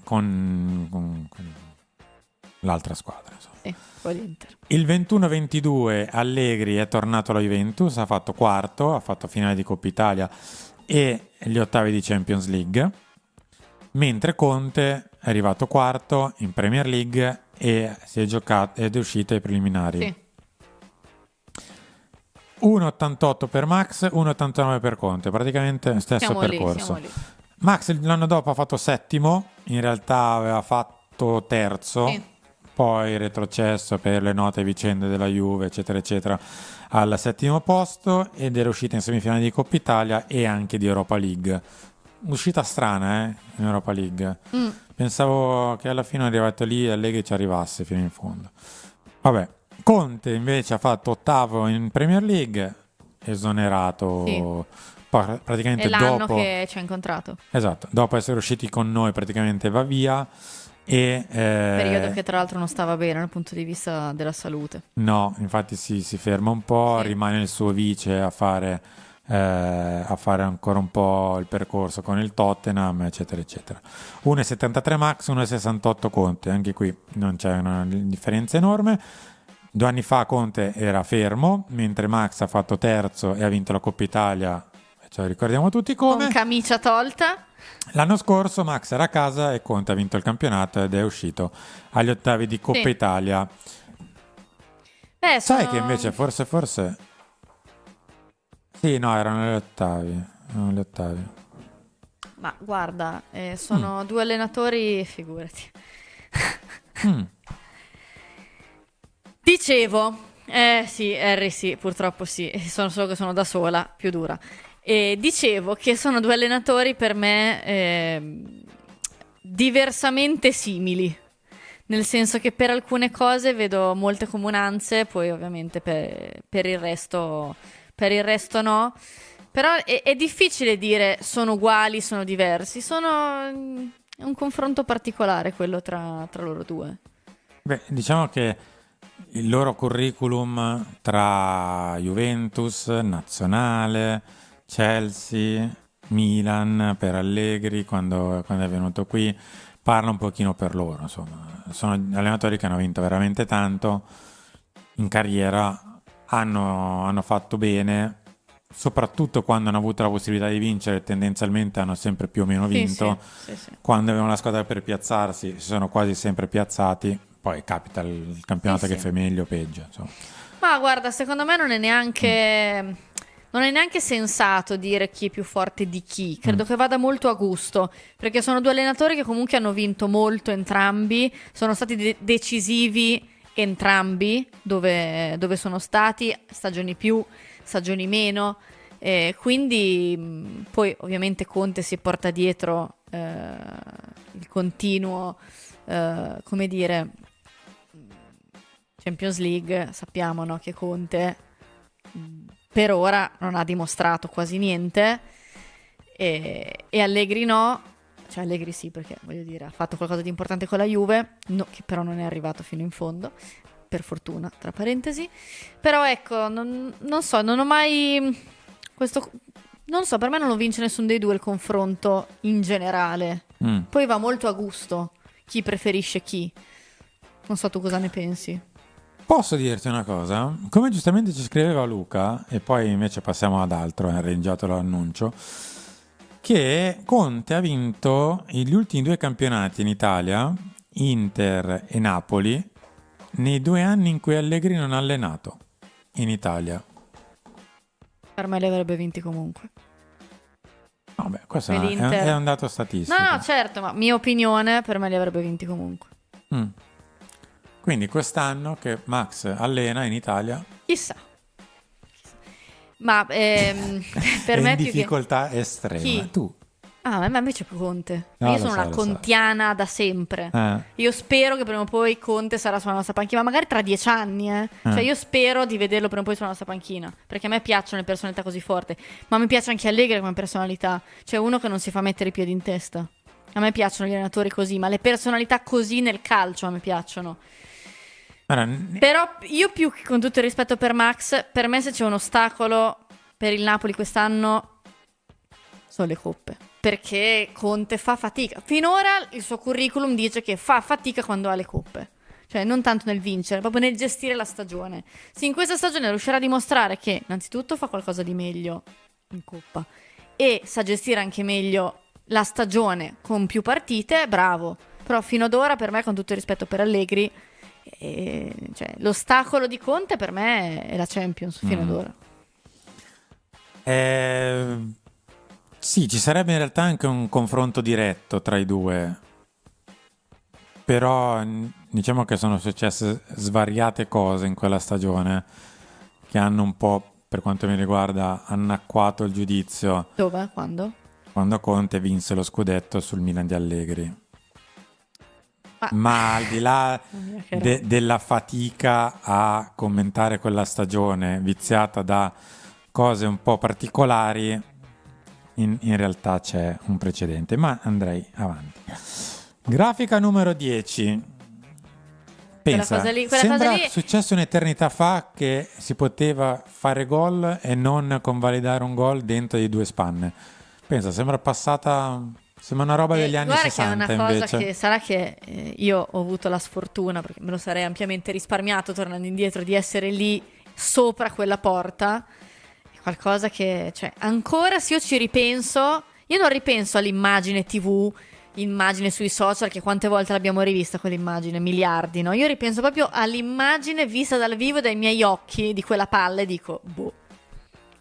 S5: con l'altra squadra, insomma.
S4: Sì, poi l'Inter.
S5: Il 21-22 Allegri è tornato alla Juventus, ha fatto quarto, ha fatto finale di Coppa Italia e gli ottavi di Champions League, mentre Conte è arrivato quarto in Premier League e ed è uscito ai preliminari.
S4: Sì.
S5: 1,88 per Max, 1,89 per Conte, praticamente stesso
S4: Siamo
S5: percorso.
S4: lì.
S5: Max l'anno dopo ha fatto settimo, in realtà aveva fatto terzo,
S4: Sì.
S5: poi retrocesso per le note vicende della Juve, eccetera, eccetera, al settimo posto ed era uscita in semifinale di Coppa Italia e anche di Europa League. Uscita strana, in Europa League. Pensavo che alla fine arrivato lì Allegri ci arrivasse fino in fondo. Vabbè. Conte invece ha fatto ottavo in Premier League, esonerato praticamente
S4: È l'anno
S5: dopo.
S4: che ci ha incontrato.
S5: Esatto, dopo essere usciti con noi praticamente va via.
S4: Periodo che tra l'altro non stava bene dal punto di vista della salute.
S5: No, infatti si ferma un po',
S4: Sì.
S5: rimane il suo vice a fare ancora un po' il percorso con il Tottenham, eccetera, eccetera. 1,73 Max, 1,68 Conte, anche qui non c'è una differenza enorme. 2 anni fa Conte era fermo, mentre Max ha fatto terzo e ha vinto la Coppa Italia, ce lo ricordiamo tutti come.
S4: Con camicia tolta.
S5: L'anno scorso Max era a casa e Conte ha vinto il campionato ed è uscito agli ottavi di Coppa
S4: Sì.
S5: Italia.
S4: Beh,
S5: Sai che invece forse Sì, no, erano gli ottavi. Erano gli ottavi.
S4: Ma guarda, sono due allenatori, figurati. Dicevo, sì, Harry sì, purtroppo sì, sono solo che sono da sola, più dura. E dicevo che sono due allenatori per me diversamente simili, nel senso che per alcune cose vedo molte comunanze, poi ovviamente per il resto no. Però è difficile dire sono uguali, sono diversi, è un confronto particolare quello tra loro due.
S5: Beh, diciamo che il loro curriculum tra Juventus, Nazionale, Chelsea, Milan, per Allegri, quando è venuto qui, parla un pochino per loro, insomma. Sono allenatori che hanno vinto veramente tanto in carriera, hanno fatto bene, soprattutto quando hanno avuto la possibilità di vincere, tendenzialmente hanno sempre più o meno vinto.
S4: Sì, sì.
S5: Quando avevano la squadra per piazzarsi, si sono quasi sempre piazzati. Poi capita il campionato che fa meglio o peggio, insomma.
S4: Ma guarda, secondo me non è neanche sensato dire chi è più forte di chi. Credo che vada molto a gusto, perché sono due allenatori che comunque hanno vinto molto entrambi, sono stati decisivi entrambi dove sono stati, stagioni più, stagioni meno. Quindi poi ovviamente Conte si porta dietro il continuo, come dire, Champions League. Sappiamo, no, che Conte per ora non ha dimostrato quasi niente, e Allegri no, cioè Allegri sì, perché voglio dire ha fatto qualcosa di importante con la Juve, che però non è arrivato fino in fondo, per fortuna, tra parentesi. Però ecco, non so, non ho mai questo, non so, per me non lo vince nessuno dei due il confronto in generale. Poi va molto a gusto chi preferisce chi. Non so tu cosa ne pensi.
S5: Posso dirti una cosa? Come giustamente ci scriveva Luca, e poi invece passiamo ad altro, è arrangiato l'annuncio, che Conte ha vinto gli ultimi 2 campionati in Italia, Inter e Napoli, nei 2 anni in cui Allegri non ha allenato in Italia.
S4: Per me li avrebbe vinti comunque.
S5: Vabbè, questo è un dato statistico.
S4: No, certo, ma mia opinione, per me li avrebbe vinti comunque.
S5: Quindi quest'anno che Max allena in Italia,
S4: Chissà. Ma per
S5: è
S4: me
S5: in
S4: più
S5: difficoltà estrema.
S4: Chi?
S5: Tu.
S4: Ah, a me invece più Conte.
S5: No,
S4: Io
S5: lo
S4: sono
S5: so,
S4: una
S5: lo so.
S4: contiana da sempre. Io spero che prima o poi Conte sarà sulla nostra panchina, ma magari tra 10 anni, Cioè io spero di vederlo prima o poi sulla nostra panchina, perché a me piacciono le personalità così forti, ma mi piace anche Allegri come personalità, cioè uno che non si fa mettere i piedi in testa. A me piacciono gli allenatori così, ma le personalità così nel calcio a me piacciono. Però io, più che, con tutto il rispetto per Max, per me se c'è un ostacolo per il Napoli quest'anno sono le coppe, perché Conte fa fatica. Finora il suo curriculum dice che fa fatica quando ha le coppe, cioè non tanto nel vincere, proprio nel gestire la stagione. Se in questa stagione riuscirà a dimostrare che innanzitutto fa qualcosa di meglio in coppa e sa gestire anche meglio la stagione con più partite, bravo. Però fino ad ora, per me, con tutto il rispetto per Allegri, cioè, l'ostacolo di Conte per me è la Champions fino ad ora.
S5: Sì, ci sarebbe in realtà anche un confronto diretto tra i due, però diciamo che sono successe svariate cose in quella stagione che hanno un po', per quanto mi riguarda, annacquato il giudizio.
S4: Dove? Quando?
S5: Quando Conte vinse lo scudetto sul Milan di Allegri. Ma al di là della fatica a commentare quella stagione viziata da cose un po' particolari, in realtà c'è un precedente, ma andrei avanti. Grafica numero 10. Pensa,
S4: quella
S5: sembra
S4: cosa lì...
S5: successo un'eternità fa che si poteva fare gol e non convalidare un gol dentro di 2 spanne. Pensa, sembra passata... Sembra una roba degli anni 60
S4: che è una cosa
S5: invece.
S4: che sarà che io ho avuto la sfortuna, perché me lo sarei ampiamente risparmiato tornando indietro, di essere lì sopra quella porta. È qualcosa che, cioè, ancora se io ci ripenso, io non ripenso all'immagine TV, immagine sui social, che quante volte l'abbiamo rivista quell'immagine, miliardi, no? Io ripenso proprio all'immagine vista dal vivo dai miei occhi di quella palla e dico, boh,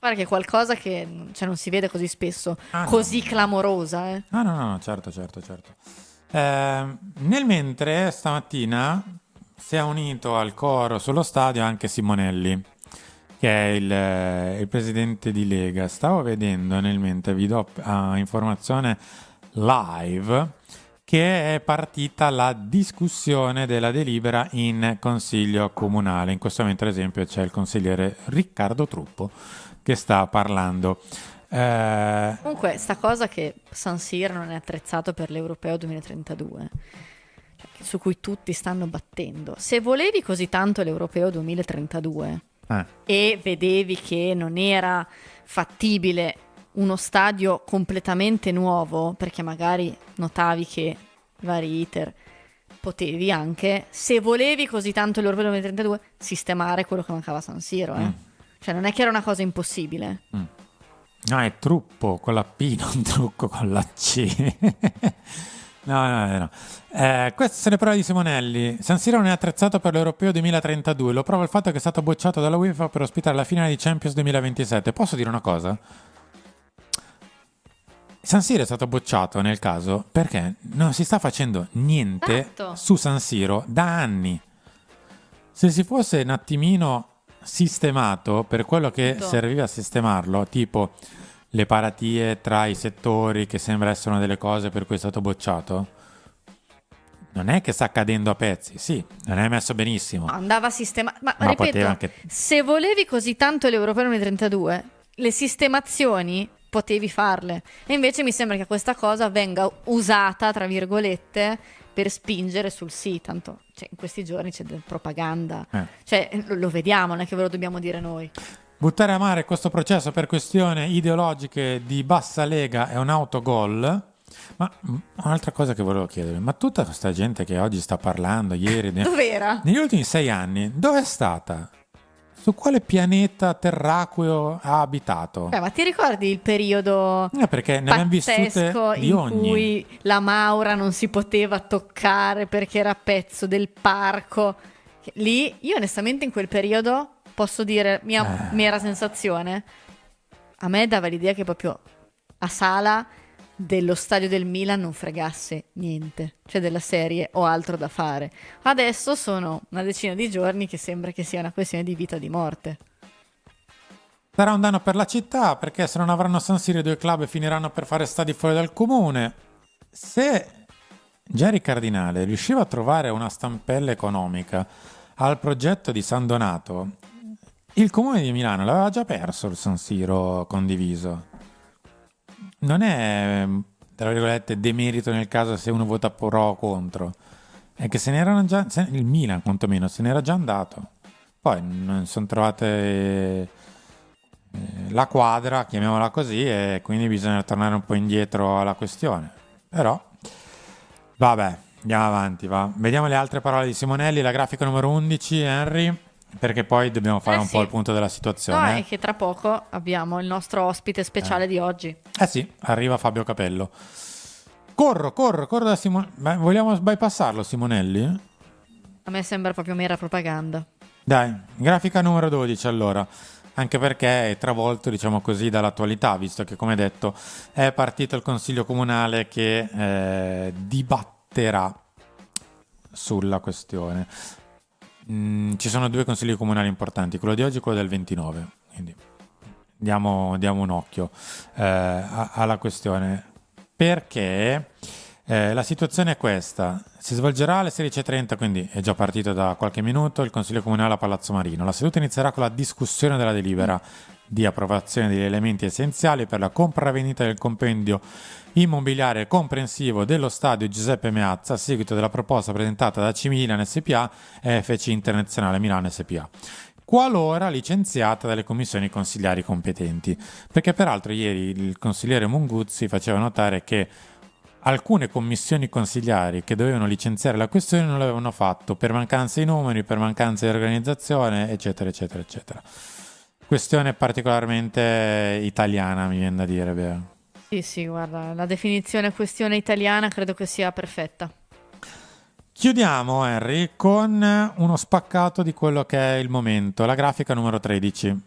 S4: Guarda che è qualcosa che non si vede così spesso,
S5: Ah, no.
S4: così clamorosa.
S5: No, certo. Nel mentre stamattina si è unito al coro sullo stadio anche Simonelli, che è il presidente di Lega. Stavo vedendo nel mentre, vi do informazione live, che è partita la discussione della delibera in Consiglio Comunale. In questo momento, ad esempio, c'è il consigliere Riccardo Truppo che sta parlando.
S4: Comunque, sta cosa che San Siro non è attrezzato per l'Europeo 2032, su cui tutti stanno battendo. Se volevi così tanto l'Europeo 2032 e vedevi che non era fattibile uno stadio completamente nuovo, perché magari notavi che vari iter, potevi anche, se volevi così tanto l'Europeo 2032, sistemare quello che mancava a San Siro. Cioè non è che era una cosa impossibile.
S5: No, è Truppo con la P, non Trucco con la C. No. Queste sono le parole di Simonelli. San Siro non è attrezzato per l'Europeo 2032. Lo prova il fatto che è stato bocciato dalla UEFA per ospitare la finale di Champions 2027. Posso dire una cosa? San Siro è stato bocciato nel caso perché non si sta facendo niente
S4: Esatto.
S5: su San Siro da anni. Se si fosse un attimino sistemato per quello che
S4: Tutto.
S5: serviva a sistemarlo, tipo le paratie tra i settori, che sembra essere una delle cose per cui è stato bocciato, non è che sta cadendo a pezzi. Sì, non è messo benissimo.
S4: Andava a sistemare. Ma
S5: Ma
S4: ripeto,
S5: poteva anche-
S4: se volevi così tanto l'Europeo 2032, le sistemazioni potevi farle. E invece mi sembra che questa cosa venga usata, tra virgolette, per spingere sul sì. Tanto in questi giorni c'è del propaganda. Cioè, lo vediamo, non è che ve lo dobbiamo dire noi.
S5: Buttare a mare questo processo per questioni ideologiche di bassa lega è un autogol. Ma un'altra cosa che volevo chiedere, ma tutta questa gente che oggi sta parlando, ieri,
S4: Dov'era?
S5: negli ultimi 6 anni, dove è stata? Su quale pianeta terraqueo ha abitato?
S4: Ma ti ricordi il periodo
S5: Perché ne abbiamo vissute
S4: pazzesco
S5: di
S4: in
S5: ogni.
S4: cui la Maura non si poteva toccare perché era pezzo del parco? Lì, io onestamente in quel periodo, posso dire, mia mera sensazione, a me dava l'idea che proprio a Sala dello stadio del Milan non fregasse niente, cioè della serie ho altro da fare. Adesso sono una decina di giorni che sembra che sia una questione di vita o di morte.
S5: Sarà un danno per la città, perché se non avranno San Siro i due club finiranno per fare stadi fuori dal comune. Se Jerry Cardinale riusciva a trovare una stampella economica al progetto di San Donato, il comune di Milano l'aveva già perso il San Siro condiviso. Non è, tra virgolette, demerito nel caso se uno vota pro o contro. È che se ne erano già, il Milan quantomeno se n'era già andato. Poi non sono trovate la quadra, chiamiamola così, e quindi bisogna tornare un po' indietro alla questione. Però, vabbè, andiamo avanti, va. Vediamo le altre parole di Simonelli, la grafica numero 11, Henry, perché poi dobbiamo fare un
S4: Sì.
S5: po' il punto della
S4: No,
S5: situazione.
S4: è che tra poco abbiamo il nostro ospite speciale di oggi.
S5: Sì, arriva Fabio Capello. Corro da Simonelli. Vogliamo bypassarlo, Simonelli?
S4: A me sembra proprio mera propaganda.
S5: Dai, grafica numero 12 allora. Anche perché è travolto, diciamo così, dall'attualità, visto che, come detto, è partito il Consiglio Comunale che dibatterà sulla questione. Ci sono 2 consigli comunali importanti, quello di oggi e quello del 29, quindi diamo un occhio alla questione, perché la situazione è questa: si svolgerà alle 16:30, quindi è già partito da qualche minuto il Consiglio Comunale a Palazzo Marino. La seduta inizierà con la discussione della delibera di approvazione degli elementi essenziali per la compravendita del compendio immobiliare comprensivo dello stadio Giuseppe Meazza a seguito della proposta presentata da AC Milan SPA e FC Internazionale Milano SPA, qualora licenziata dalle commissioni consigliari competenti. Perché peraltro ieri il consigliere Munguzzi faceva notare che alcune commissioni consigliari che dovevano licenziare la questione non l'avevano fatto per mancanza di numeri, per mancanza di organizzazione, eccetera eccetera eccetera. Questione particolarmente italiana, mi viene da dire, vero?
S4: Sì, guarda, la definizione questione italiana credo che sia perfetta.
S5: Chiudiamo, Henry, con uno spaccato di quello che è il momento, la grafica numero 13.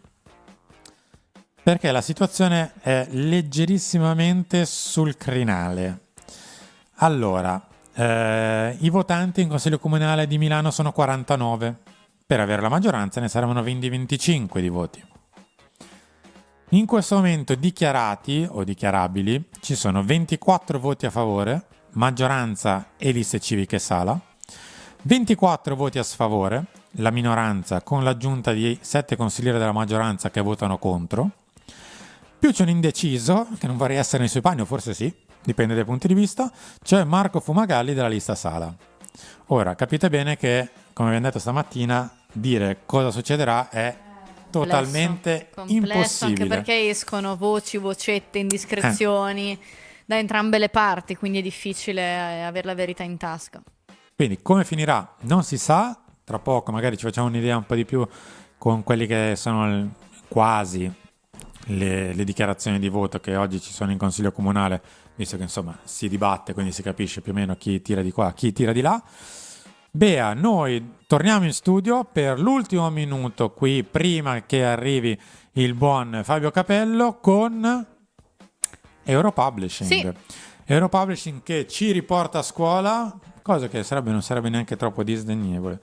S5: Perché la situazione è leggerissimamente sul crinale. Allora, i votanti in Consiglio Comunale di Milano sono 49. Per avere la maggioranza ne saranno 20-25 di voti. In questo momento dichiarati o dichiarabili ci sono 24 voti a favore, maggioranza e liste civiche Sala, 24 voti a sfavore, la minoranza con l'aggiunta di 7 consiglieri della maggioranza che votano contro, più c'è un indeciso, che non vorrei essere nei suoi panni, o forse sì, dipende dai punti di vista, cioè Marco Fumagalli della lista Sala. Ora, capite bene che, come abbiamo detto stamattina, dire cosa succederà è totalmente
S4: complesso,
S5: impossibile.
S4: anche perché escono voci, vocette, indiscrezioni da entrambe le parti, quindi è difficile avere la verità in tasca.
S5: Quindi come finirà non si sa, tra poco magari ci facciamo un'idea un po' di più con quelli che sono quasi le dichiarazioni di voto che oggi ci sono in Consiglio Comunale, visto che insomma si dibatte, quindi si capisce più o meno chi tira di qua, chi tira di là. Bea, noi torniamo in studio per l'ultimo minuto qui prima che arrivi il buon Fabio Capello con Europublishing.
S4: Sì.
S5: Europublishing che ci riporta a scuola, cosa che non sarebbe neanche troppo disdegnevole.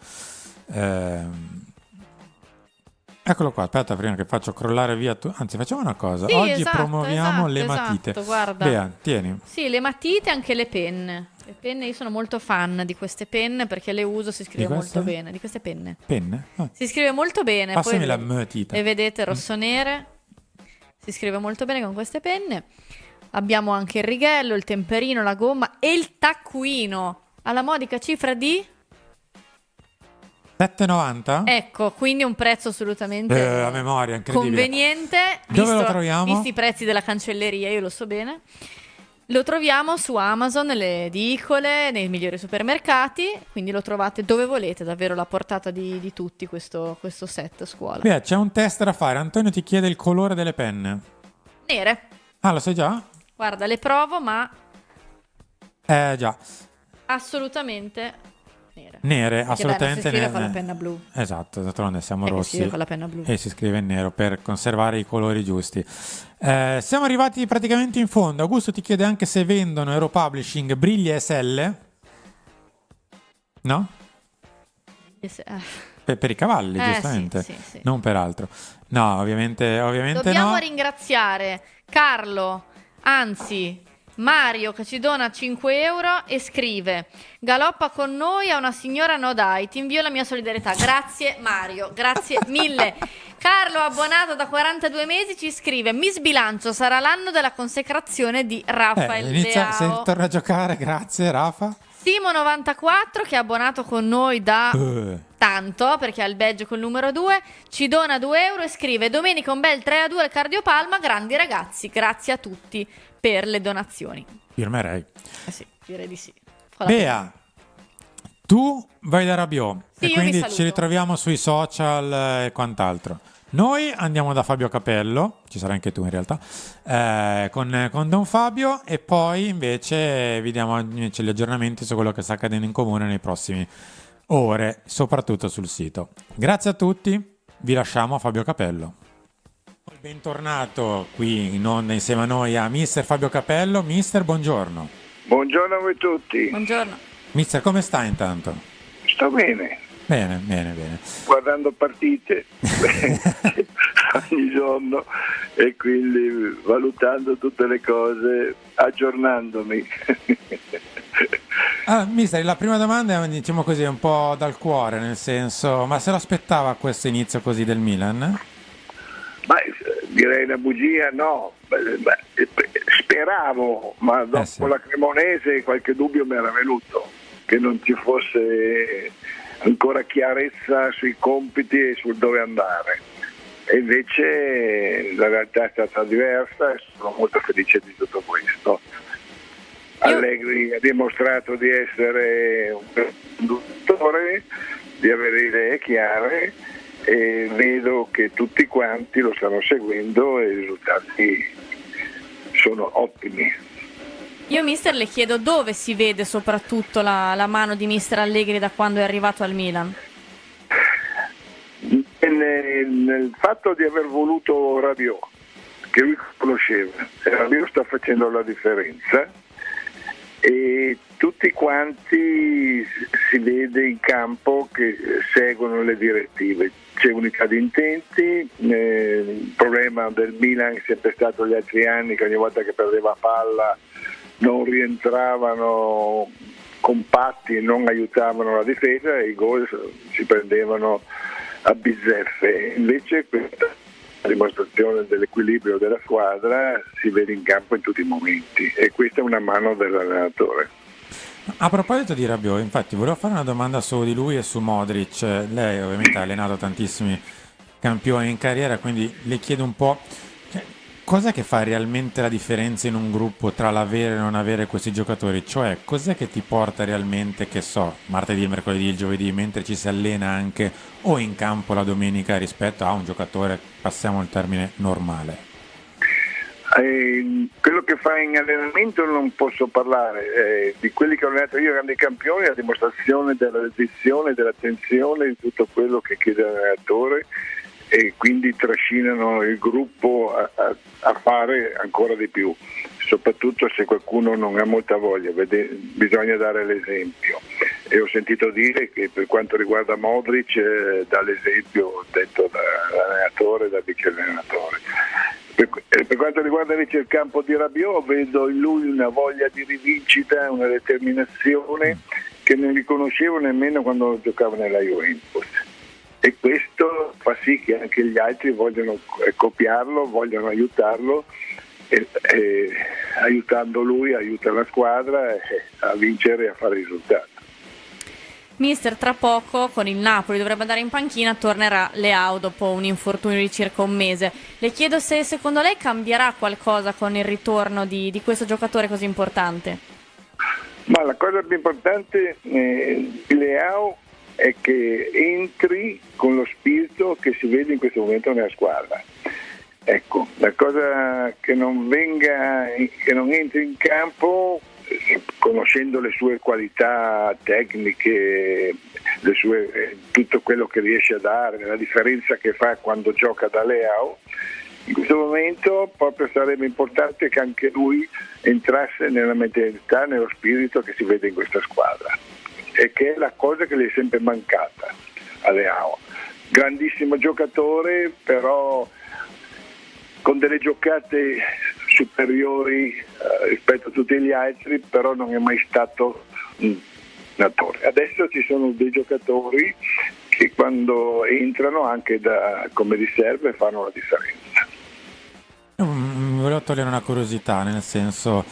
S5: Eccolo qua, aspetta prima che faccio crollare via anzi facciamo una cosa,
S4: Sì,
S5: oggi
S4: esatto,
S5: promuoviamo le matite.
S4: guarda.
S5: Bea, tieni.
S4: Sì, le matite e anche le penne. Le penne, io sono molto fan di queste penne perché le uso, si scrive
S5: Di queste?
S4: molto bene. Di queste penne.
S5: Penne? Ah.
S4: Si scrive molto bene.
S5: Passami
S4: poi
S5: la matita.
S4: le vedete rosso-nere. Si scrive molto bene con queste penne. Abbiamo anche il righello, il temperino, la gomma e il taccuino. Alla modica cifra di...
S5: 7,90?
S4: Ecco, quindi un prezzo assolutamente
S5: a memoria, incredibile.
S4: conveniente.
S5: Dove lo troviamo?
S4: Visti i prezzi della cancelleria, io lo so bene. Lo troviamo su Amazon, nelle edicole, nei migliori supermercati, quindi lo trovate dove volete, davvero alla portata di tutti questo set scuola.
S5: Beh, c'è un test da fare. Antonio ti chiede il colore delle penne.
S4: Nere.
S5: Ah, lo sai già?
S4: Guarda, le provo, ma
S5: Già.
S4: assolutamente nere.
S5: Nere,
S4: Perché
S5: assolutamente
S4: dai, non si scrive
S5: nere.
S4: con la penna blu.
S5: Esatto, d'altronde siamo
S4: Che si
S5: rossi
S4: scrive con la penna blu.
S5: e si scrive in nero per conservare i colori giusti. Siamo arrivati praticamente in fondo. Augusto ti chiede anche se vendono Europublishing briglie SL. No? Per i cavalli, giustamente.
S4: Sì.
S5: Non per altro. No, ovviamente
S4: Dobbiamo
S5: no.
S4: ringraziare Carlo, anzi Mario, che ci dona 5 euro e scrive: galoppa con noi a una signora no dai, ti invio la mia solidarietà. Grazie Mario, grazie mille. Carlo, abbonato da 42 mesi, ci scrive: mi sbilancio, sarà l'anno della consacrazione di Rafael
S5: Inizia, se
S4: Leao.
S5: torna a giocare, grazie Rafa.
S4: Simo94, che è abbonato con noi da tanto, perché ha il badge col numero 2, ci dona 2 euro e scrive: domenica un bel 3-2 al Cardiopalma, grandi ragazzi, grazie a tutti per le donazioni.
S5: Firmerei.
S4: Sì, direi di sì. Con la
S5: Bea, tu vai da Rabiot
S4: Sì,
S5: e
S4: io
S5: quindi
S4: vi saluto.
S5: ci ritroviamo sui social e quant'altro. Noi andiamo da Fabio Capello, ci sarai anche tu in realtà, con Don Fabio, e poi invece vi diamo invece gli aggiornamenti su quello che sta accadendo in comune nei prossimi ore, soprattutto sul sito. Grazie a tutti, vi lasciamo a Fabio Capello. Bentornato qui in onda insieme a noi a Mister Fabio Capello. Mister, buongiorno.
S6: Buongiorno a voi tutti.
S4: Buongiorno.
S5: Mister, come sta intanto?
S6: Sto bene,
S5: Bene.
S6: guardando partite ogni giorno e quindi valutando tutte le cose, aggiornandomi.
S5: Mister, la prima domanda è, diciamo così, un po' dal cuore, nel senso, ma se lo aspettava questo inizio così del Milan?
S6: Ma direi una bugia, no. Speravo, ma dopo
S5: sì.
S6: la Cremonese qualche dubbio mi era venuto, che non ci fosse ancora chiarezza sui compiti e sul dove andare. E invece la realtà è stata diversa e sono molto felice di tutto questo. Allegri ha dimostrato di essere un conduttore, di avere idee chiare, e vedo che tutti quanti lo stanno seguendo e i risultati sono ottimi.
S4: Io, mister, le chiedo dove si vede soprattutto la mano di mister Allegri da quando è arrivato al Milan.
S6: Nel fatto di aver voluto Rabiot, che lui conosceva. Rabiot sta facendo la differenza e tutti quanti si vede in campo che seguono le direttive. C'è unità di intenti, il problema del Milan è sempre stato gli altri anni che ogni volta che perdeva palla non rientravano compatti e non aiutavano la difesa e i gol si prendevano a bizzeffe. Invece questa dimostrazione dell'equilibrio della squadra si vede in campo in tutti i momenti e questa è una mano dell'allenatore.
S5: A proposito di Rabiot, infatti volevo fare una domanda solo di lui e su Modric. Lei ovviamente ha allenato tantissimi campioni in carriera, quindi le chiedo un po', cos'è che fa realmente la differenza in un gruppo tra l'avere e non avere questi giocatori? Cioè, cos'è che ti porta realmente, che so, martedì, il mercoledì, il giovedì, mentre ci si allena anche o in campo la domenica rispetto a un giocatore, passiamo il termine, normale?
S6: Quello che fa in allenamento non posso parlare, di quelli che ho allenato io grandi campioni, la dimostrazione della dedizione, dell'attenzione, di tutto quello che chiede l'allenatore e quindi trascinano il gruppo a fare ancora di più, soprattutto se qualcuno non ha molta voglia, bisogna dare l'esempio. E ho sentito dire che per quanto riguarda Modric dà l'esempio detto dall'allenatore e dal vice allenatore. Per quanto riguarda invece il campo di Rabiot, vedo in lui una voglia di rivincita, una determinazione che non riconoscevo nemmeno quando giocava nella Juventus. E questo fa sì che anche gli altri vogliono copiarlo, vogliono aiutarlo e aiutando lui aiuta la squadra a vincere e a fare risultati.
S4: Mister, tra poco con il Napoli dovrebbe andare in panchina, tornerà Leao dopo un infortunio di circa un mese. Le chiedo se secondo lei cambierà qualcosa con il ritorno di questo giocatore così importante.
S6: Ma la cosa più importante di Leao è che entri con lo spirito che si vede in questo momento nella squadra. Ecco, la cosa che non entri in campo conoscendo le sue qualità tecniche, tutto quello che riesce a dare, la differenza che fa quando gioca da Leao, in questo momento proprio sarebbe importante che anche lui entrasse nella mentalità, nello spirito che si vede in questa squadra e che è la cosa che gli è sempre mancata a Leao. Grandissimo giocatore, però con delle giocate superiori rispetto a tutti gli altri, però non è mai stato un attore. Adesso ci sono dei giocatori che quando entrano anche come riserve fanno la differenza.
S5: Volevo togliere una curiosità, nel senso,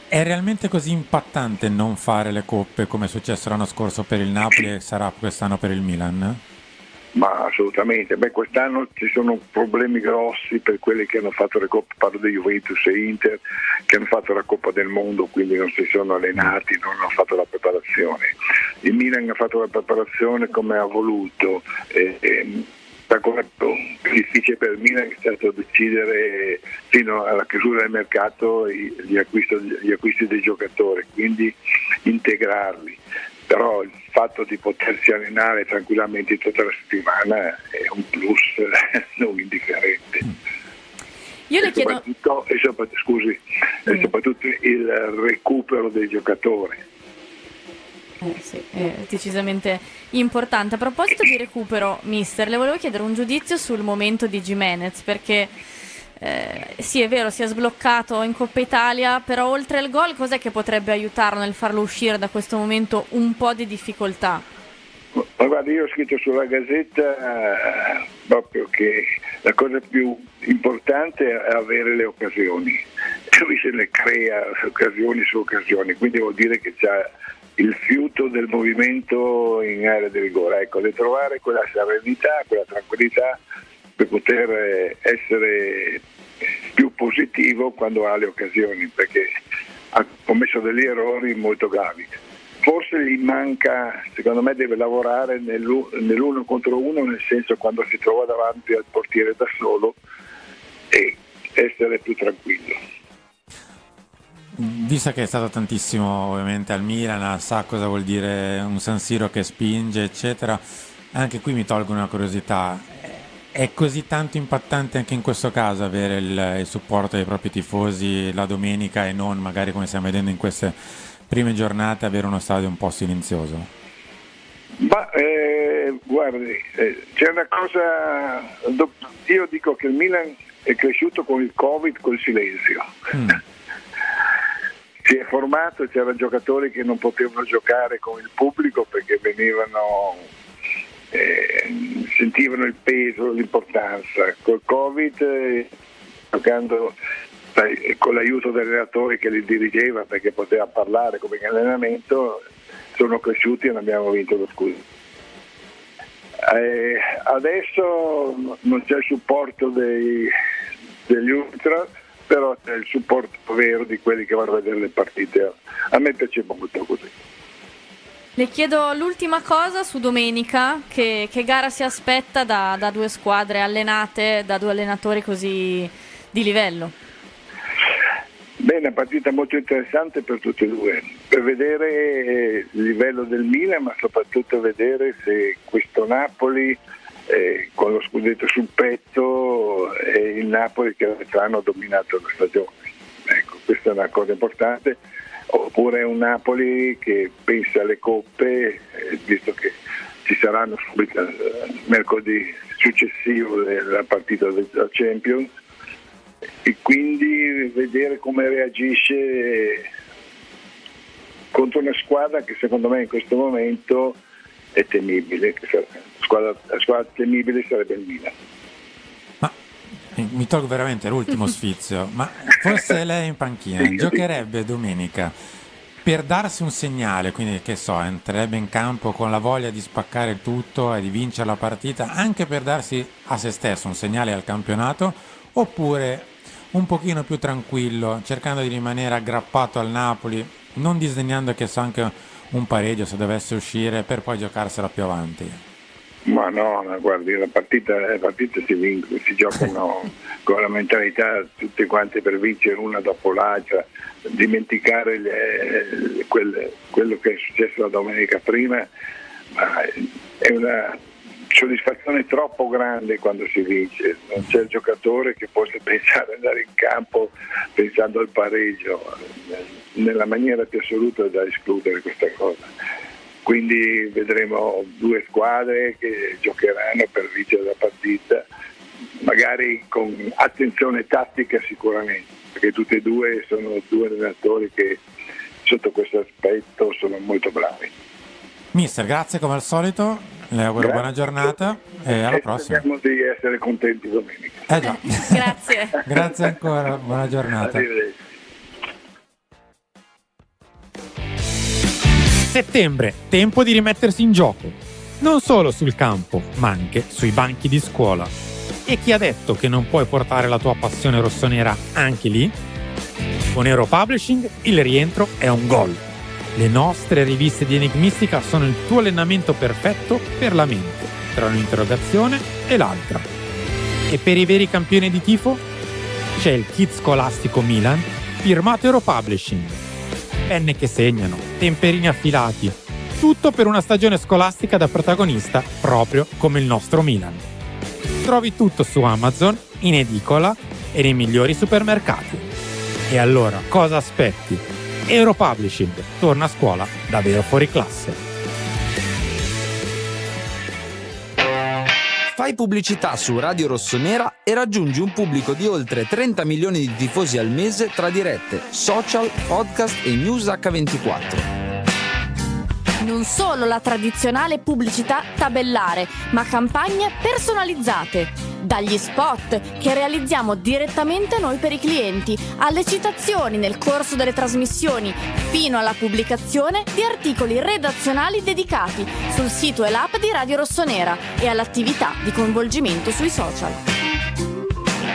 S5: è realmente così impattante non fare le coppe come è successo l'anno scorso per il Napoli e sarà quest'anno per il Milan?
S6: Ma assolutamente, quest'anno ci sono problemi grossi per quelli che hanno fatto le coppe, parlo di Juventus e Inter, che hanno fatto la Coppa del Mondo, quindi non si sono allenati, non hanno fatto la preparazione. Il Milan ha fatto la preparazione come ha voluto. La cosa più difficile per il Milan è stato decidere fino alla chiusura del mercato gli acquisti dei giocatori, quindi integrarli. Però il fatto di potersi allenare tranquillamente tutta la settimana è un plus non indifferente.
S4: Io le chiedo...
S6: soprattutto il recupero dei giocatori.
S4: Sì, è decisamente importante. A proposito di recupero, mister, le volevo chiedere un giudizio sul momento di Giménez, perché sì, è vero, si è sbloccato in Coppa Italia, però oltre al gol cos'è che potrebbe aiutarlo nel farlo uscire da questo momento un po' di difficoltà?
S6: Ma guarda, io ho scritto sulla Gazzetta proprio che la cosa più importante è avere le occasioni. Lui se ne crea occasioni su occasioni, quindi vuol dire che c'ha il fiuto del movimento in area di rigore. Ecco, di trovare quella serenità, quella tranquillità per poter essere più positivo quando ha le occasioni, perché ha commesso degli errori molto gravi. Forse gli manca, secondo me deve lavorare nell'uno contro uno, nel senso quando si trova davanti al portiere da solo e essere più tranquillo.
S5: Visto che è stato tantissimo ovviamente al Milan, sa cosa vuol dire un San Siro che spinge, eccetera, anche qui mi tolgo una curiosità. è così tanto impattante anche in questo caso avere il supporto dei propri tifosi la domenica e non magari come stiamo vedendo in queste prime giornate avere uno stadio un po' silenzioso?
S6: Ma guardi, c'è una cosa, io dico che il Milan è cresciuto con il Covid, col silenzio. Si è formato, c'erano giocatori che non potevano giocare con il pubblico perché sentivano il peso, l'importanza. Col Covid, giocando con l'aiuto dell'allenatore che li dirigeva perché poteva parlare come in allenamento, sono cresciuti e non abbiamo vinto lo scudetto. Adesso non c'è il supporto degli ultra, però c'è il supporto vero di quelli che vanno a vedere le partite. A me piace molto così.
S4: Le chiedo l'ultima cosa su domenica, che gara si aspetta da due squadre allenate, da due allenatori così di livello?
S6: Beh, una partita molto interessante per tutti e due, per vedere il livello del Milan, ma soprattutto vedere se questo Napoli con lo scudetto sul petto è il Napoli che l'anno ha dominato la stagione. Ecco, questa è una cosa importante. Oppure è un Napoli che pensa alle coppe, visto che ci saranno subito mercoledì successivo la partita della Champions, e quindi vedere come reagisce contro una squadra che secondo me in questo momento è temibile. La squadra temibile sarebbe il Milan.
S5: Ma mi tolgo veramente l'ultimo sfizio, ma forse lei in panchina giocherebbe domenica per darsi un segnale, quindi che so, entrerebbe in campo con la voglia di spaccare tutto e di vincere la partita, anche per darsi a se stesso un segnale al campionato, oppure un pochino più tranquillo, cercando di rimanere aggrappato al Napoli, non disdegnando che so anche un pareggio se dovesse uscire per poi giocarsela più avanti?
S6: Ma no, guardi, le partite si giocano con la mentalità tutte quante per vincere una dopo l'altra, dimenticare quello che è successo la domenica prima, ma è una soddisfazione troppo grande quando si vince, non c'è il giocatore che possa pensare ad andare in campo pensando al pareggio, nella maniera più assoluta è da escludere questa cosa. Quindi vedremo due squadre che giocheranno per vincere la partita, magari con attenzione tattica sicuramente, perché tutti e due sono due allenatori che sotto questo aspetto sono molto bravi.
S5: Mister, grazie come al solito, le auguro buona giornata e alla prossima.
S6: Speriamo di essere contenti domenica.
S5: Già.
S4: Grazie.
S5: Grazie ancora, buona giornata.
S6: Arrivederci.
S1: Settembre, tempo di rimettersi in gioco. Non solo sul campo, ma anche sui banchi di scuola. E chi ha detto che non puoi portare la tua passione rossonera anche lì? Con Euro Publishing il rientro è un gol. Le nostre riviste di Enigmistica sono il tuo allenamento perfetto per la mente, tra un'interrogazione e l'altra. E per i veri campioni di tifo? C'è il kit scolastico Milan, firmato Euro Publishing. Penne che segnano, temperini affilati, tutto per una stagione scolastica da protagonista proprio come il nostro Milan. Trovi tutto su Amazon, in edicola e nei migliori supermercati. E allora cosa aspetti? Euro Publishing torna a scuola davvero fuori classe.
S2: Fai pubblicità su Radio Rossonera e raggiungi un pubblico di oltre 30 milioni di tifosi al mese tra dirette, social, podcast e news H24.
S3: Non solo la tradizionale pubblicità tabellare, ma campagne personalizzate. Dagli spot che realizziamo direttamente noi per i clienti, alle citazioni nel corso delle trasmissioni, fino alla pubblicazione di articoli redazionali dedicati sul sito e l'app di Radio Rossonera e all'attività di coinvolgimento sui social.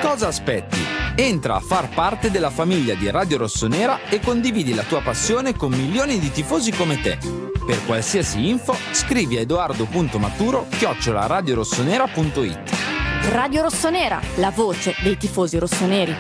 S2: Cosa aspetti? Entra a far parte della famiglia di Radio Rossonera e condividi la tua passione con milioni di tifosi come te. Per qualsiasi info scrivi a edoardo.maturo@radiorossonera.it.
S3: Radio Rossonera, la voce dei tifosi rossoneri.